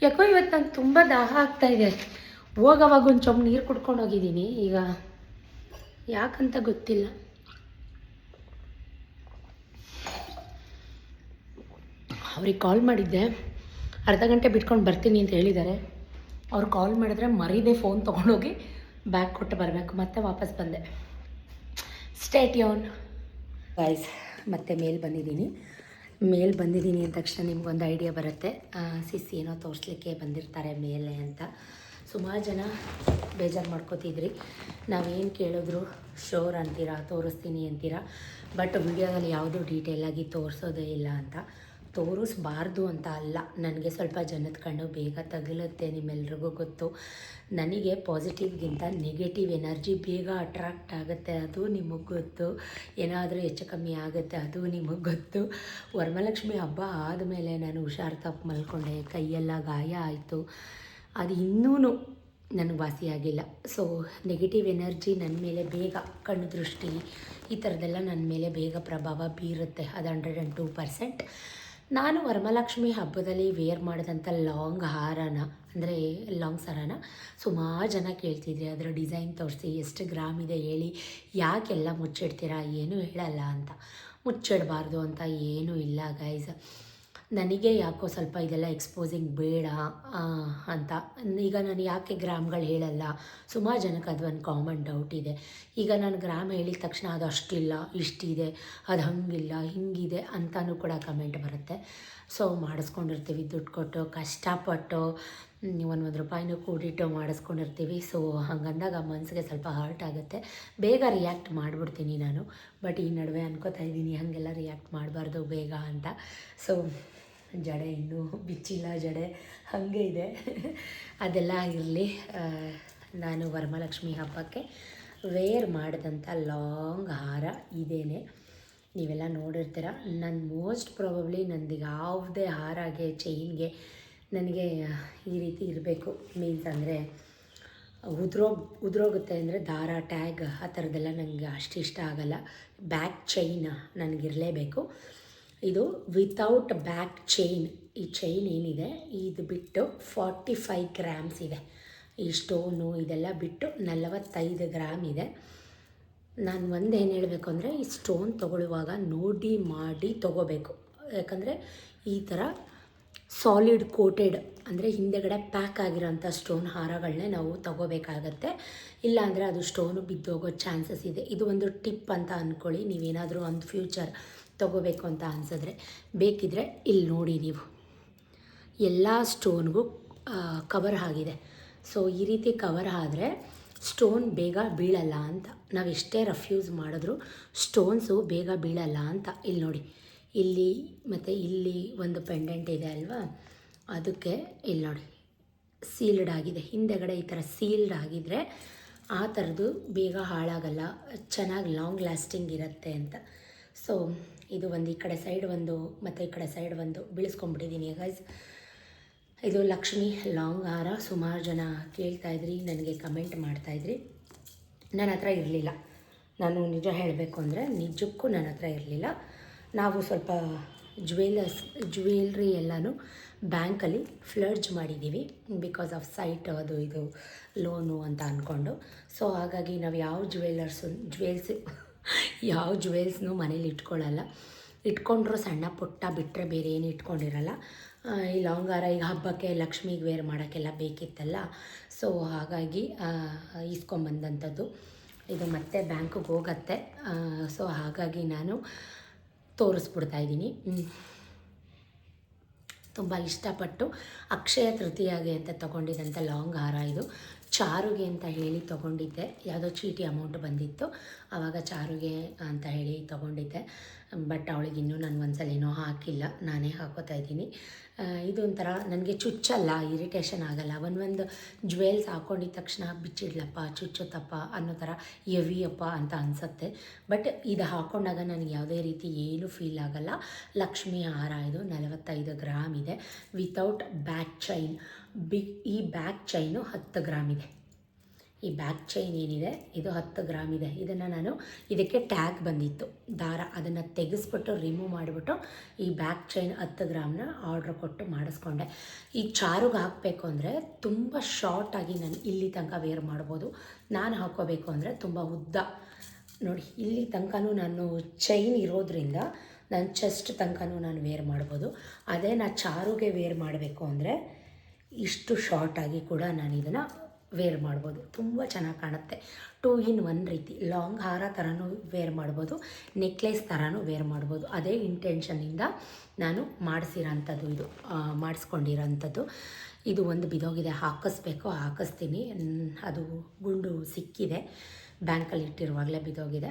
ಯಾಕೋ ಇವತ್ತು ನಂಗೆ ತುಂಬ ದಾಹ ಆಗ್ತಾಯಿದೆ. ಹೋಗವಾಗ ಒಂದು ಚೊಂಬು ನೀರು ಕುಡ್ಕೊಂಡು ಹೋಗಿದ್ದೀನಿ. ಈಗ ಯಾಕಂತ ಗೊತ್ತಿಲ್ಲ. ಅವ್ರಿಗೆ ಕಾಲ್ ಮಾಡಿದ್ದೆ, ಅರ್ಧ ಗಂಟೆ ಬಿಟ್ಕೊಂಡು ಬರ್ತೀನಿ ಅಂತ ಹೇಳಿದ್ದಾರೆ. ಅವ್ರು ಕಾಲ್ ಮಾಡಿದ್ರೆ ಮರೀದೆ ಫೋನ್ ತೊಗೊಂಡೋಗಿ ಬ್ಯಾಗ್ ಕೊಟ್ಟು ಬರಬೇಕು. ಮತ್ತೆ ವಾಪಸ್ ಬಂದೆ. Stay tune guys. ಮತ್ತೆ ಮೇಲ್ ಬಂದಿದ್ದೀನಿ ಅಂದ ತಕ್ಷಣ ನಿಮ್ಗೊಂದು ಐಡಿಯಾ ಬರುತ್ತೆ. ಸಿಸಿ ಏನೋ ತೋರಿಸ್ಲಿಕ್ಕೆ ಬಂದಿರ್ತಾರೆ ಮೇಲೆ ಅಂತ. ಸುಮಾರು ಜನ ಬೇಜಾರು ಮಾಡ್ಕೋತಿದ್ರಿ. ನಾವೇನು ಕೇಳಿದ್ರು ಶೋರ್ ಅಂತೀರಾ, ತೋರಿಸ್ತೀನಿ ಅಂತೀರಾ. ಬಟ್ ವಿಡಿಯೋದಲ್ಲಿ ಯಾವುದೂ ಡೀಟೇಲಾಗಿ ತೋರಿಸೋದೇ ಇಲ್ಲ ಅಂತ. ತೋರಿಸ್ಬಾರ್ದು ಅಂತ ಅಲ್ಲ, ನನಗೆ ಸ್ವಲ್ಪ ಜನದ ಕಣ್ಣು ಬೇಗ ತಗಲುತ್ತೆ. ನಿಮ್ಮೆಲ್ರಿಗೂ ಗೊತ್ತು. ನನಗೆ ಪಾಸಿಟಿವ್ಗಿಂತ ನೆಗೆಟಿವ್ ಎನರ್ಜಿ ಬೇಗ ಅಟ್ರಾಕ್ಟ್ ಆಗುತ್ತೆ, ಅದು ನಿಮಗೆ ಗೊತ್ತು. ಏನಾದರೂ ಹೆಚ್ಚು ಕಮ್ಮಿ ಆಗುತ್ತೆ, ಅದು ನಿಮಗೆ ಗೊತ್ತು. ವರಮಹಾಲಕ್ಷ್ಮಿ ಹಬ್ಬ ಆದಮೇಲೆ ನಾನು ಹುಷಾರು ತಪ್ಪು ಮಲ್ಕೊಂಡೆ, ಕೈಯೆಲ್ಲ ಗಾಯ ಆಯಿತು. ಅದು ಇನ್ನೂ ನನಗೆ ವಾಸಿಯಾಗಿಲ್ಲ. ಸೊ ನೆಗೆಟಿವ್ ಎನರ್ಜಿ ನನ್ನ ಮೇಲೆ ಬೇಗ, ಕಣ್ಣು ದೃಷ್ಟಿ ಈ ಥರದ್ದೆಲ್ಲ ನನ್ನ ಮೇಲೆ ಬೇಗ ಪ್ರಭಾವ ಬೀರುತ್ತೆ. ಅದು 102%. ನಾನು ವರಮಹಾಲಕ್ಷ್ಮಿ ಹಬ್ಬದಲ್ಲಿ ವೇರ್ ಮಾಡಿದಂಥ ಲಾಂಗ್ ಹಾರನ, ಅಂದರೆ ಲಾಂಗ್ ಸರನ ಸುಮಾರು ಜನ ಕೇಳ್ತಿದ್ರಿ, ಅದರ ಡಿಸೈನ್ ತೋರಿಸಿ, ಎಷ್ಟು ಗ್ರಾಮ್ ಇದೆ ಹೇಳಿ, ಯಾಕೆಲ್ಲ ಮುಚ್ಚಿಡ್ತೀರಾ, ಏನೂ ಹೇಳಲ್ಲ ಅಂತ. ಮುಚ್ಚಿಡಬಾರ್ದು ಅಂತ ಏನೂ ಇಲ್ಲ ಗೈಸ್. ನನಗೆ ಯಾಕೋ ಸ್ವಲ್ಪ ಇದೆಲ್ಲ ಎಕ್ಸ್ಪೋಸಿಂಗ್ ಬೇಡ ಅಂತ. ಈಗ ನಾನು ಯಾಕೆ ಗ್ರಾಮ್ಗಳು ಹೇಳಲ್ಲ, ಸುಮಾರು ಜನಕ್ಕೆ ಅದು ಒಂದು ಕಾಮನ್ ಡೌಟ್ ಇದೆ. ಈಗ ನಾನು ಗ್ರಾಮ್ ಹೇಳಿದ ತಕ್ಷಣ ಅದು ಅಷ್ಟಿಲ್ಲ, ಇಷ್ಟಿದೆ, ಅದು ಹಂಗಿಲ್ಲ, ಹಿಂಗಿದೆ ಅಂತಲೂ ಕೂಡ ಕಮೆಂಟ್ ಬರುತ್ತೆ. ಸೊ ಮಾಡಿಸ್ಕೊಂಡಿರ್ತೀವಿ, ದುಡ್ಡು ಕೊಟ್ಟು ಕಷ್ಟಪಟ್ಟು ಒಂದು ರೂಪಾಯಿನೂ ಕೂಡಿಟ್ಟು ಮಾಡಿಸ್ಕೊಂಡಿರ್ತೀವಿ. ಸೊ ಹಂಗಂದಾಗ ಮನಸ್ಸಿಗೆ ಸ್ವಲ್ಪ ಹರ್ಟ್ ಆಗುತ್ತೆ, ಬೇಗ ರಿಯಾಕ್ಟ್ ಮಾಡಿಬಿಡ್ತೀನಿ ನಾನು. ಬಟ್ ಈ ನಡುವೆ ಅನ್ಕೋತಾ ಇದ್ದೀನಿ ಹಾಗೆಲ್ಲ ರಿಯಾಕ್ಟ್ ಮಾಡಬಾರ್ದು ಬೇಗ ಅಂತ. ಸೊ ಜಡೆ ಇನ್ನೂ ಬಿಚ್ಚಿಲ್ಲ, ಜಡೆ ಹಾಗೆ ಇದೆ. ಅದೆಲ್ಲ ಇರಲಿ. ನಾನು ವರಮಹಾಲಕ್ಷ್ಮಿ ಹಬ್ಬಕ್ಕೆ ವೇರ್ ಮಾಡಿದಂಥ ಲಾಂಗ್ ಹಾರ ಇದೇನೆ. ನೀವೆಲ್ಲ ನೋಡಿರ್ತೀರ. ನಾನು ಮೋಸ್ಟ್ ಪ್ರಾಬಬ್ಲಿ ನಂದು ಯಾವುದೇ ಹಾರಾಗೆ ಚೈನ್ಗೆ ನನಗೆ ಈ ರೀತಿ ಇರಬೇಕು. ಮೀನ್ಸ್ ಅಂದರೆ ಉದುರೋಗುತ್ತೆ ಅಂದರೆ ದಾರ, ಟ್ಯಾಗ್ ಆ ಥರದ್ದೆಲ್ಲ ನನಗೆ ಅಷ್ಟು ಇಷ್ಟ ಆಗಲ್ಲ. ಬ್ಯಾಕ್ ಚೈನ್ ನನಗಿರಲೇಬೇಕು. ಇದು ವಿತೌಟ್ ಬ್ಯಾಕ್ ಚೈನ್. ಈ ಚೈನ್ ಏನಿದೆ ಇದು ಬಿಟ್ಟು 45 ಗ್ರಾಮ್ಸ್ ಇದೆ. ಈ ಸ್ಟೋನು ಇದೆಲ್ಲ ಬಿಟ್ಟು 45 ಗ್ರಾಮ್ ಇದೆ. ನಾನು ಒಂದೇನು ಹೇಳಬೇಕು ಅಂದರೆ, ಈ ಸ್ಟೋನ್ ತೊಗೊಳ್ಳುವಾಗ ನೋಡಿ ಮಾಡಿ ತೊಗೋಬೇಕು. ಯಾಕಂದರೆ ಈ ಥರ ಸಾಲಿಡ್ ಕೋಟೆಡ್ ಅಂದರೆ ಹಿಂದೆಗಡೆ ಪ್ಯಾಕ್ ಆಗಿರೋಂಥ ಸ್ಟೋನ್ ಹಾರಗಳನ್ನೇ ನಾವು ತಗೋಬೇಕಾಗತ್ತೆ. ಇಲ್ಲಾಂದರೆ ಅದು ಸ್ಟೋನು ಬಿದ್ದೋಗೋ ಚಾನ್ಸಸ್ ಇದೆ. ಇದು ಒಂದು ಟಿಪ್ ಅಂತ ಅಂದ್ಕೊಳ್ಳಿ. ನೀವೇನಾದರೂ ಒಂದು ಫ್ಯೂಚರ್ ತೊಗೋಬೇಕು ಅಂತ ಅನಿಸಿದ್ರೆ. ಬೇಕಿದ್ದರೆ ಇಲ್ಲಿ ನೋಡಿ, ನೀವು ಎಲ್ಲ ಸ್ಟೋನ್ಗೂ ಕವರ್ ಆಗಿದೆ. ಸೊ ಈ ರೀತಿ ಕವರ್ ಆದರೆ ಸ್ಟೋನ್ ಬೇಗ ಬೀಳಲ್ಲ ಅಂತ. ನಾವು ಎಷ್ಟೇ ರಫ್ ಯೂಸ್ ಮಾಡಿದ್ರೂ ಸ್ಟೋನ್ಸು ಬೇಗ ಬೀಳಲ್ಲ ಅಂತ. ಇಲ್ಲಿ ನೋಡಿ, ಇಲ್ಲಿ ಮತ್ತು ಇಲ್ಲಿ ಒಂದು ಪೆಂಡೆಂಟ್ ಇದೆ ಅಲ್ವಾ, ಅದಕ್ಕೆ ಇಲ್ಲಿ ನೋಡಿ ಸೀಲ್ಡ್ ಆಗಿದೆ. ಹಿಂದೆಗಡೆ ಈ ಥರ ಸೀಲ್ಡ್ ಆಗಿದ್ದರೆ ಆ ಥರದ್ದು ಬೇಗ ಹಾಳಾಗಲ್ಲ, ಚೆನ್ನಾಗಿ ಲಾಂಗ್ ಲಾಸ್ಟಿಂಗ್ ಇರುತ್ತೆ ಅಂತ. ಸೊ ಇದು ಒಂದು ಈ ಕಡೆ ಸೈಡ್ ಒಂದು ಮತ್ತು ಈ ಕಡೆ ಸೈಡ್ ಒಂದು ಬೀಳಿಸ್ಕೊಂಡ್ಬಿಟ್ಟಿದ್ದೀನಿ ಗೈಸ್. ಇದು ಲಕ್ಷ್ಮಿ ಲಾಂಗ್ ಹಾರ. ಸುಮಾರು ಜನ ಕೇಳ್ತಾಯಿದ್ರಿ, ನನಗೆ ಕಮೆಂಟ್ ಮಾಡ್ತಾಯಿದ್ರಿ. ನನ್ನ ಹತ್ರ ಇರಲಿಲ್ಲ. ನಾನು ನಿಜ ಹೇಳಬೇಕು ಅಂದರೆ ನಿಜಕ್ಕೂ ನನ್ನ ಹತ್ರ ಇರಲಿಲ್ಲ. ನಾವು ಸ್ವಲ್ಪ ಜ್ಯುವೆಲ್ರಿ ಎಲ್ಲನೂ ಬ್ಯಾಂಕಲ್ಲಿ ಫ್ಲಡ್ಜ್ ಮಾಡಿದ್ದೀವಿ ಬಿಕಾಸ್ ಆಫ್ ಸೈಟ್ ಅದು ಇದು ಲೋನು ಅಂತ ಅಂದ್ಕೊಂಡು. ಸೊ ಹಾಗಾಗಿ ನಾವು ಯಾವ ಜ್ಯುವೆಲ್ಸ್ನೂ ಮನೇಲಿ ಇಟ್ಕೊಳ್ಳಲ್ಲ. ಇಟ್ಕೊಂಡ್ರೂ ಸಣ್ಣ ಪುಟ್ಟ ಬಿಟ್ಟರೆ ಬೇರೆ ಏನು ಇಟ್ಕೊಂಡಿರಲ್ಲ. ಈ ಲಾಂಗ್ ಹಾರ ಈಗ ಹಬ್ಬಕ್ಕೆ ಲಕ್ಷ್ಮಿಗೆ ವೇರ್ ಮಾಡೋಕ್ಕೆಲ್ಲ ಬೇಕಿತ್ತಲ್ಲ. ಸೊ ಹಾಗಾಗಿ ಇಸ್ಕೊಂಬಂದಂಥದ್ದು. ಇದು ಮತ್ತೆ ಬ್ಯಾಂಕಿಗೆ ಹೋಗತ್ತೆ. ಸೊ ಹಾಗಾಗಿ ನಾನು ತೋರಿಸ್ಬಿಡ್ತಾಯಿದ್ದೀನಿ. ತುಂಬ ಇಷ್ಟಪಟ್ಟು ಅಕ್ಷಯ ತೃತೀಯಾಗೆ ಅಂತ ತೊಗೊಂಡಿದ್ದಂಥ ಲಾಂಗ್ ಹಾರ ಇದು. ಚಾರುಗೆ ಅಂತ ಹೇಳಿ ತೊಗೊಂಡಿದ್ದೆ. ಯಾವುದೋ ಚೀಟಿ ಅಮೌಂಟ್ ಬಂದಿತ್ತು, ಆವಾಗ ಚಾರುಗೆ ಅಂತ ಹೇಳಿ ತೊಗೊಂಡಿದ್ದೆ. ಬಟ್ ಅವಳಿಗೆ ಇನ್ನೂ ನಾನು ಒಂದ್ಸಲ ಏನೋ ಹಾಕಿಲ್ಲ, ನಾನೇ ಹಾಕೋತಾ ಇದ್ದೀನಿ. ಇದೊಂಥರ ನನಗೆ ಚುಚ್ಚಲ್ಲ, ಇರಿಟೇಷನ್ ಆಗೋಲ್ಲ. ಒಂದು ಜ್ಯುವೆಲ್ಸ್ ಹಾಕ್ಕೊಂಡಿದ್ದ ತಕ್ಷಣ ಬಿಚ್ಚಿಡ್ಲಪ್ಪ, ಚುಚ್ಚುತ್ತಪ್ಪ ಅನ್ನೋ ಥರ ಎವಿಯಪ್ಪ ಅಂತ ಅನಿಸುತ್ತೆ. ಬಟ್ ಇದು ಹಾಕ್ಕೊಂಡಾಗ ನನಗೆ ಯಾವುದೇ ರೀತಿ ಏನೂ ಫೀಲ್ ಆಗೋಲ್ಲ. ಲಕ್ಷ್ಮಿ ಹಾರ ಇದು 45 ಗ್ರಾಮ್ ಇದೆ ವಿತೌಟ್ ಬ್ಯಾಕ್ ಚೈನ್. ಈ ಬ್ಯಾಕ್ ಚೈನು 10 ಗ್ರಾಮ್ ಇದೆ. ಈ ಬ್ಯಾಕ್ ಚೈನ್ ಏನಿದೆ ಇದು 10 ಗ್ರಾಮ್ ಇದೆ. ಇದನ್ನು ನಾನು ಇದಕ್ಕೆ ಟ್ಯಾಗ್ ಬಂದಿತ್ತು ದಾರ, ಅದನ್ನು ತೆಗೆಸ್ಬಿಟ್ಟು ರಿಮೂವ್ ಮಾಡಿಬಿಟ್ಟು ಈ ಬ್ಯಾಕ್ ಚೈನ್ 10 ಗ್ರಾಮ್ನ ಆರ್ಡ್ರ್ ಕೊಟ್ಟು ಮಾಡಿಸ್ಕೊಂಡೆ. ಈ ಚಾರುಗೆ ಹಾಕಬೇಕು ಅಂದರೆ ತುಂಬ ಶಾರ್ಟಾಗಿ ನಾನು ಇಲ್ಲಿ ತನಕ ವೇರ್ ಮಾಡ್ಬೋದು. ನಾನು ಹಾಕ್ಕೋಬೇಕು ಅಂದರೆ ತುಂಬ ಉದ್ದ ನೋಡಿ, ಇಲ್ಲಿ ತನಕನೂ ನಾನು ಚೈನ್ ಇರೋದ್ರಿಂದ ನಾನು ಚೆಸ್ಟ್ ತನಕನೂ ನಾನು ವೇರ್ ಮಾಡ್ಬೋದು. ಅದೇ ನಾನು ಚಾರುಗೆ ವೇರ್ ಮಾಡಬೇಕು ಅಂದರೆ ಇಷ್ಟು ಶಾರ್ಟಾಗಿ ಕೂಡ ನಾನು ಇದನ್ನು ವೇರ್ ಮಾಡ್ಬೋದು. ತುಂಬ ಚೆನ್ನಾಗಿ ಕಾಣುತ್ತೆ. 2 in 1 ರೀತಿ ಲಾಂಗ್ ಹಾರ ಥರನೂ ವೇರ್ ಮಾಡ್ಬೋದು, ನೆಕ್ಲೆಸ್ ಥರನೂ ವೇರ್ ಮಾಡ್ಬೋದು. ಅದೇ ಇಂಟೆನ್ಷನಿಂದ ನಾನು ಮಾಡಿಸಿರೋಂಥದ್ದು, ಇದು ಮಾಡಿಸ್ಕೊಂಡಿರೋಂಥದ್ದು. ಇದು ಒಂದು ಬಿದೋಗಿದೆ, ಹಾಕಿಸ್ತೀನಿ. ಅದು ಗುಂಡು ಸಿಕ್ಕಿದೆ, ಬ್ಯಾಂಕಲ್ಲಿ ಇಟ್ಟಿರುವಾಗಲೇ ಬಿದೋಗಿದೆ.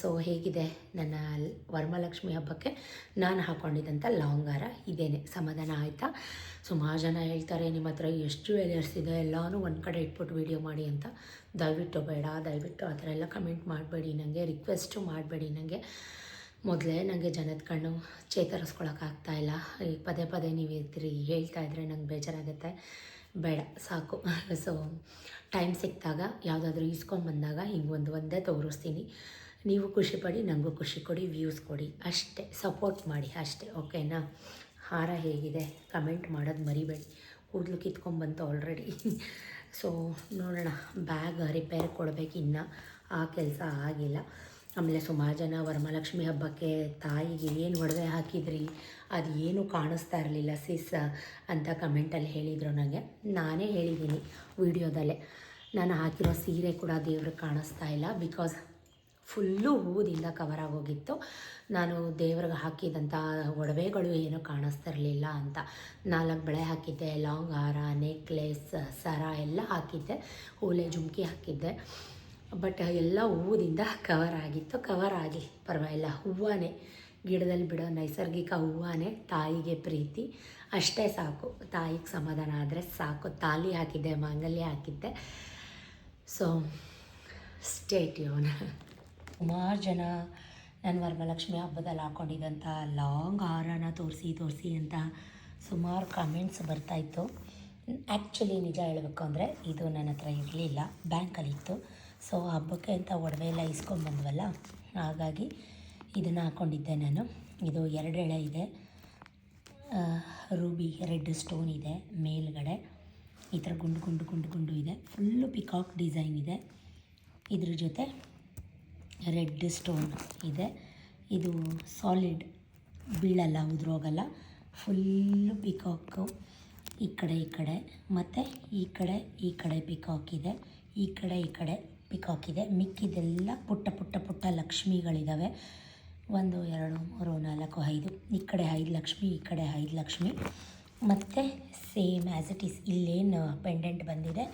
ಸೊ ಹೇಗಿದೆ ನನ್ನ ವರಮಹಾಲಕ್ಷ್ಮಿ ಹಬ್ಬಕ್ಕೆ ನಾನು ಹಾಕ್ಕೊಂಡಿದ್ದಂಥ ಲಾಂಗ್ ಹಾರ ಇದೇನೆ. ಸಮಾಧಾನ ಆಯಿತಾ? ಸುಮಾರು ಜನ ಹೇಳ್ತಾರೆ, ನಿಮ್ಮ ಹತ್ರ ಎಷ್ಟು ಜ್ಯುವೆಲರ್ಸ್ ಇದೆ ಎಲ್ಲನೂ ಒಂದು ಕಡೆ ಇಟ್ಬಿಟ್ಟು ವೀಡಿಯೋ ಮಾಡಿ ಅಂತ. ದಯವಿಟ್ಟು ಬೇಡ, ದಯವಿಟ್ಟು ಆ ಥರ ಎಲ್ಲ ಕಮೆಂಟ್ ಮಾಡಬೇಡಿ, ನನಗೆ ರಿಕ್ವೆಸ್ಟು ಮಾಡಬೇಡಿ. ನನಗೆ ಮೊದಲೇ ನನಗೆ ಜನದ ಕಣ್ಣು ಚೇತರಿಸ್ಕೊಳಕ್ಕಾಗ್ತಾಯಿಲ್ಲ. ಈಗ ಪದೇ ಪದೇ ನೀವು ಹೇಳ್ತಾಯಿದ್ರೆ ನಂಗೆ ಬೇಜಾರಾಗುತ್ತೆ. ಬೇಡ, ಸಾಕು. ಸೊ ಟೈಮ್ ಸಿಕ್ಕಿದಾಗ ಯಾವುದಾದ್ರೂ ಬಂದಾಗ ಹಿಂಗೆ ಒಂದೇ ತೋರಿಸ್ತೀನಿ. ನೀವು ಖುಷಿಪಡಿ, ನನಗೂ ಖುಷಿ ಕೊಡಿ, ವ್ಯೂಸ್ ಕೊಡಿ, ಅಷ್ಟೇ. ಸಪೋರ್ಟ್ ಮಾಡಿ ಅಷ್ಟೇ, ಓಕೆನಾ? ಹಾರ ಹೇಗಿದೆ ಕಮೆಂಟ್ ಮಾಡೋದು ಮರಿಬೇಡಿ. ಕೂದಲು ಕಿತ್ಕೊಂಡ್ಬಂತು ಆಲ್ರೆಡಿ. ಸೊ ನೋಡೋಣ, ಬ್ಯಾಗ್ ರಿಪೇರ್ ಕೊಡಬೇಕು, ಇನ್ನು ಆ ಕೆಲಸ ಆಗಿಲ್ಲ. ಆಮೇಲೆ ಸುಮಾರು ಜನ ವರಮಹಾಲಕ್ಷ್ಮಿ ಹಬ್ಬಕ್ಕೆ ತಾಯಿಗೆ ಏನು ಒಡವೆ ಹಾಕಿದ್ರಿ, ಅದು ಏನೂ ಕಾಣಿಸ್ತಾ ಇರಲಿಲ್ಲ ಸಿಸ್ ಅಂತ ಕಮೆಂಟಲ್ಲಿ ಹೇಳಿದರು ನನಗೆ. ನಾನೇ ಹೇಳಿದ್ದೀನಿ ವಿಡಿಯೋದಲ್ಲೇ, ನಾನು ಹಾಕಿರೋ ಸೀರೆ ಕೂಡ ದೇವ್ರಿಗೆ ಕಾಣಿಸ್ತಾ ಇಲ್ಲ. ಬಿಕಾಸ್ ಫುಲ್ಲು ಹೂದಿಂದ ಕವರ್ ಆಗೋಗಿತ್ತು. ನಾನು ದೇವ್ರಿಗೆ ಹಾಕಿದಂಥ ಒಡವೆಗಳು ಏನೂ ಕಾಣಿಸ್ತಾ ಇರಲಿಲ್ಲ ಅಂತ. 4 ಬಳೆ ಹಾಕಿದ್ದೆ, ಲಾಂಗ್ ಹಾರ, ನೆಕ್ಲೆಸ್, ಸರ ಎಲ್ಲ ಹಾಕಿದ್ದೆ, ಓಲೆ ಜುಮ್ಕಿ ಹಾಕಿದ್ದೆ. ಬಟ್ ಎಲ್ಲ ಹೂವಿಂದ ಕವರ್ ಆಗಿತ್ತು. ಕವರ್ ಆಗಿ ಪರವಾಗಿಲ್ಲ, ಹೂವೇ, ಗಿಡದಲ್ಲಿ ಬಿಡೋ ನೈಸರ್ಗಿಕ ಹೂವೇ ತಾಯಿಗೆ ಪ್ರೀತಿ. ಅಷ್ಟೇ ಸಾಕು, ತಾಯಿಗೆ ಸಮಾಧಾನ ಆದರೆ ಸಾಕು. ತಾಲಿ ಹಾಕಿದ್ದೆ, ಮಾಂಗಲ್ಯ ಹಾಕಿದ್ದೆ. So stay tune. ಸುಮಾರು ಜನ ನಾನು ವರಮಹಾಲಕ್ಷ್ಮಿ ಹಬ್ಬದಲ್ಲಿ ಹಾಕ್ಕೊಂಡಿದ್ದಂಥ ಲಾಂಗ್ ಹಾರನ ತೋರಿಸಿ ಅಂತ ಸುಮಾರು ಕಮೆಂಟ್ಸ್ ಬರ್ತಾಯಿತ್ತು. ಆ್ಯಕ್ಚುಲಿ ನಿಜ ಹೇಳಬೇಕು ಅಂದರೆ ಇದು ನನ್ನ ಹತ್ರ ಇರಲಿಲ್ಲ, ಬ್ಯಾಂಕಲ್ಲಿತ್ತು. ಸೊ ಹಬ್ಬಕ್ಕೆ ಅಂತ ಒಡವೆ ಎಲ್ಲ ಇಸ್ಕೊಂಡ್ಬಂದ್ವಲ್ಲ, ಹಾಗಾಗಿ ಇದನ್ನು ಹಾಕ್ಕೊಂಡಿದ್ದೆ ನಾನು. ಇದು 2 ಎಳೆ ಇದೆ, ರೂಬಿ ರೆಡ್ ಸ್ಟೋನ್ ಇದೆ ಮೇಲ್ಗಡೆ, ಈ ಥರ ಗುಂಡು ಇದೆ. ಫುಲ್ಲು ಪಿಕಾಕ್ ಡಿಸೈನ್ ಇದೆ. ಇದ್ರ ಜೊತೆ ರೆಡ್ ಸ್ಟೋನ್ ಇದೆ. ಇದು ಸಾಲಿಡ್, ಬೀಳಲ್ಲ, ಉದುರೋಗಲ್ಲ. ಫುಲ್ಲು ಪಿಕಾಕು, ಈ ಕಡೆ ಮತ್ತು ಈ ಕಡೆ ಪಿಕಾಕ್ ಇದೆ, ಈ ಕಡೆ ಪಿಕಾಕ್ ಇದೆ. ಮಿಕ್ಕಿದೆಲ್ಲ ಪುಟ್ಟ ಲಕ್ಷ್ಮಿಗಳಿದ್ದಾವೆ. 1 2 3 4 5, ಈ ಕಡೆ 5 ಲಕ್ಷ್ಮಿ, ಈ ಕಡೆ 5 ಲಕ್ಷ್ಮಿ. ಮತ್ತು ಸೇಮ್ ಆ್ಯಸ್ ಇಟ್ ಈಸ್ ಇಲ್ಲೇನು ಪೆಂಡೆಂಟ್ ಬಂದಿದೆ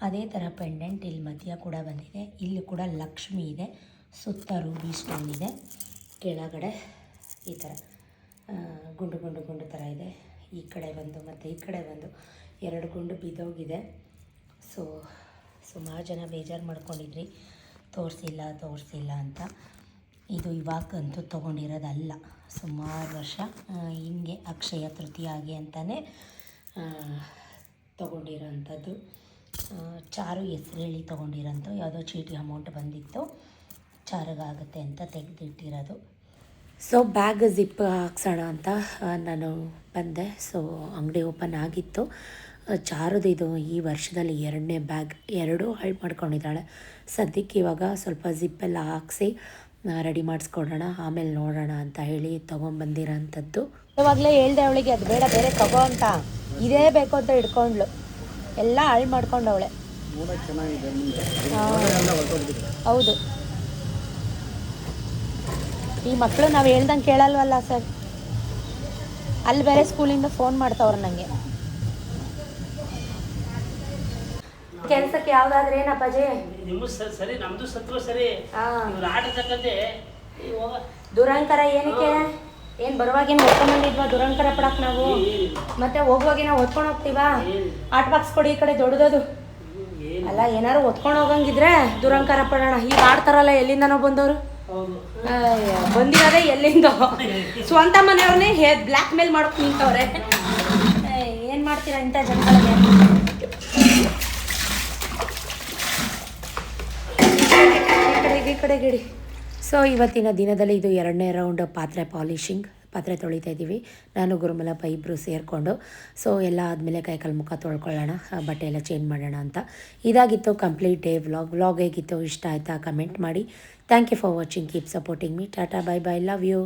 ಅದೇ ಥರ ಪೆಂಡೆಂಟ್ ಇಲ್ಲಿ ಮಧ್ಯ ಕೂಡ ಬಂದಿದೆ. ಇಲ್ಲಿ ಕೂಡ ಲಕ್ಷ್ಮಿ ಇದೆ, ಸುತ್ತ ರೂಬಿ ಸ್ಟೋನ್ ಇದೆ, ಕೆಳಗಡೆ ಈ ಥರ ಗುಂಡು ಥರ ಇದೆ. ಈ ಕಡೆ ಒಂದು ಮತ್ತು ಈ ಕಡೆ ಒಂದು 2 ಗುಂಡು ಬಿದ್ದೋಗಿದೆ. ಸೊ ಸುಮಾರು ಜನ ಬೇಜಾರು ಮಾಡ್ಕೊಂಡಿದ್ರಿ ತೋರಿಸಿಲ್ಲ ಅಂತ. ಇದು ಇವಾಗಂತೂ ತೊಗೊಂಡಿರೋದಲ್ಲ, ಸುಮಾರು ವರ್ಷ ಹಿಂಗೆ ಅಕ್ಷಯ ತೃತೀಯಾಗಿ ಅಂತಲೇ ತೊಗೊಂಡಿರೋಂಥದ್ದು. ಚಾರು ಹೆಸ್ರು ಹೇಳಿ ತೊಗೊಂಡಿರೋಂಥ ಯಾವುದೋ ಚೀಟಿ ಅಮೌಂಟ್ ಬಂದಿತ್ತು, ಚಾರಿಗಾಗುತ್ತೆ ಅಂತ ತೆಗೆದಿಟ್ಟಿರೋದು. ಸೊ ಬ್ಯಾಗ್ ಜಿಪ್ ಹಾಕ್ಸೋಣ ಅಂತ ನಾನು ಬಂದೆ. ಸೊ ಅಂಗಡಿ ಓಪನ್ ಆಗಿತ್ತು. ಚಾರುದು ಇದು ಈ ವರ್ಷದಲ್ಲಿ 2ನೇ ಬ್ಯಾಗ್, 2 ಹಾಳು ಮಾಡ್ಕೊಂಡಿದ್ದಾಳೆ. ಸದ್ಯಕ್ಕೆ ಇವಾಗ ಸ್ವಲ್ಪ ಜಿಪ್ಪೆಲ್ಲ ಹಾಕ್ಸಿ ರೆಡಿ ಮಾಡಿಸ್ಕೊಡೋಣ, ಆಮೇಲೆ ನೋಡೋಣ ಅಂತ ಹೇಳಿ ತೊಗೊಂಬಂದಿರೋಂಥದ್ದು. ಇವಾಗಲೇ ಹೇಳ್ದೆ ಅವಳಿಗೆ ಅದು ಬೇಡ ಬೇರೆ ತಗೋ ಅಂತ, ಇದೇ ಬೇಕು ಅಂತ ಹಿಡ್ಕೊಂಡ್ಳು, ಎಲ್ಲ ಹಾಳು ಮಾಡ್ಕೊಂಡವಳೆ. ಹೌದು, ಈ ಮಕ್ಕಳು ನಾವು ಹೇಳ್ದಂಗೆ ಕೇಳಲ್ವಲ್ಲ ಸರ್. ಅಲ್ಲಿ ಬೇರೆ ಸ್ಕೂಲಿಂದ ಫೋನ್ ಮಾಡ್ತಾವ್ರೆ ನನಗೆ. ಕೆಲಸಕ್ಕೆ ಯಾವ್ದಾದ್ರೆ ಏನಪ್ಪಾಜಿ ಸರಿ, ನಮ್ದು ಸತ್ವ ಸರಿ. ದುರಂಕಾರ ಏನಕ್ಕೆ? ಏನು ಬರುವಾಗೇನು ಹೊತ್ಕೊಂಡ್ಬಂದಿದ್ವಾ ದುರಂಕಾರ ಪಡಕ್ಕೆ ನಾವು? ಮತ್ತೆ ಹೋಗುವಾಗೆ ನಾವು ಹೊತ್ಕೊಂಡು ಹೋಗ್ತೀವಾ? ಆಟ್ ಬಾಕ್ಸ್ ಕೊಡಿ ಈ ಕಡೆ ದೊಡ್ಡದದು ಅಲ್ಲ, ಏನಾರು ಹೊತ್ಕೊಂಡು ಹೋಗಂಗಿದ್ರೆ ದುರಂಕಾರ ಪಡೋಣ. ಈಗ ಆಡ್ತಾರಲ್ಲ, ಎಲ್ಲಿಂದನೋ ಬಂದವರು, ಬಂದಿರೋದೇ ಎಲ್ಲಿಂದ, ಸ್ವಂತ ಮನೆಯವ್ರನ್ನೇ ಬ್ಲ್ಯಾಕ್ ಮೇಲ್ ಮಾಡೋಕೆ ನಿಂತವ್ರೆ. ಏನು ಮಾಡ್ತೀರಾ ಇಂಥ ಜನಗಳಿಗೆ? ಈ ಕಡೆ ಗಿಡಿ. ಸೊ ಇವತ್ತಿನ ದಿನದಲ್ಲಿ ಇದು 2ನೇ ರೌಂಡ್ ಪಾತ್ರೆ ಪಾಲಿಷಿಂಗ್, ಪಾತ್ರೆ ತೊಳಿತಾ ಇದ್ದೀವಿ ನಾನು ಗುರುಮಲಪ್ಪ ಇಬ್ಬರು ಸೇರಿಕೊಂಡು. ಸೊ ಎಲ್ಲ ಆದಮೇಲೆ ಕೈಕಾಲು ಮುಖ ತೊಳ್ಕೊಳ್ಳೋಣ, ಬಟ್ಟೆ ಎಲ್ಲ ಚೇಂಜ್ ಮಾಡೋಣ ಅಂತ. ಇದಾಗಿತ್ತು ಕಂಪ್ಲೀಟ್ ಡೇ ವ್ಲಾಗ್ ಹೇಗಿತ್ತು, ಇಷ್ಟ ಆಯಿತಾ ಕಮೆಂಟ್ ಮಾಡಿ. Thank you for watching, keep supporting me. Tata, bye bye, love you.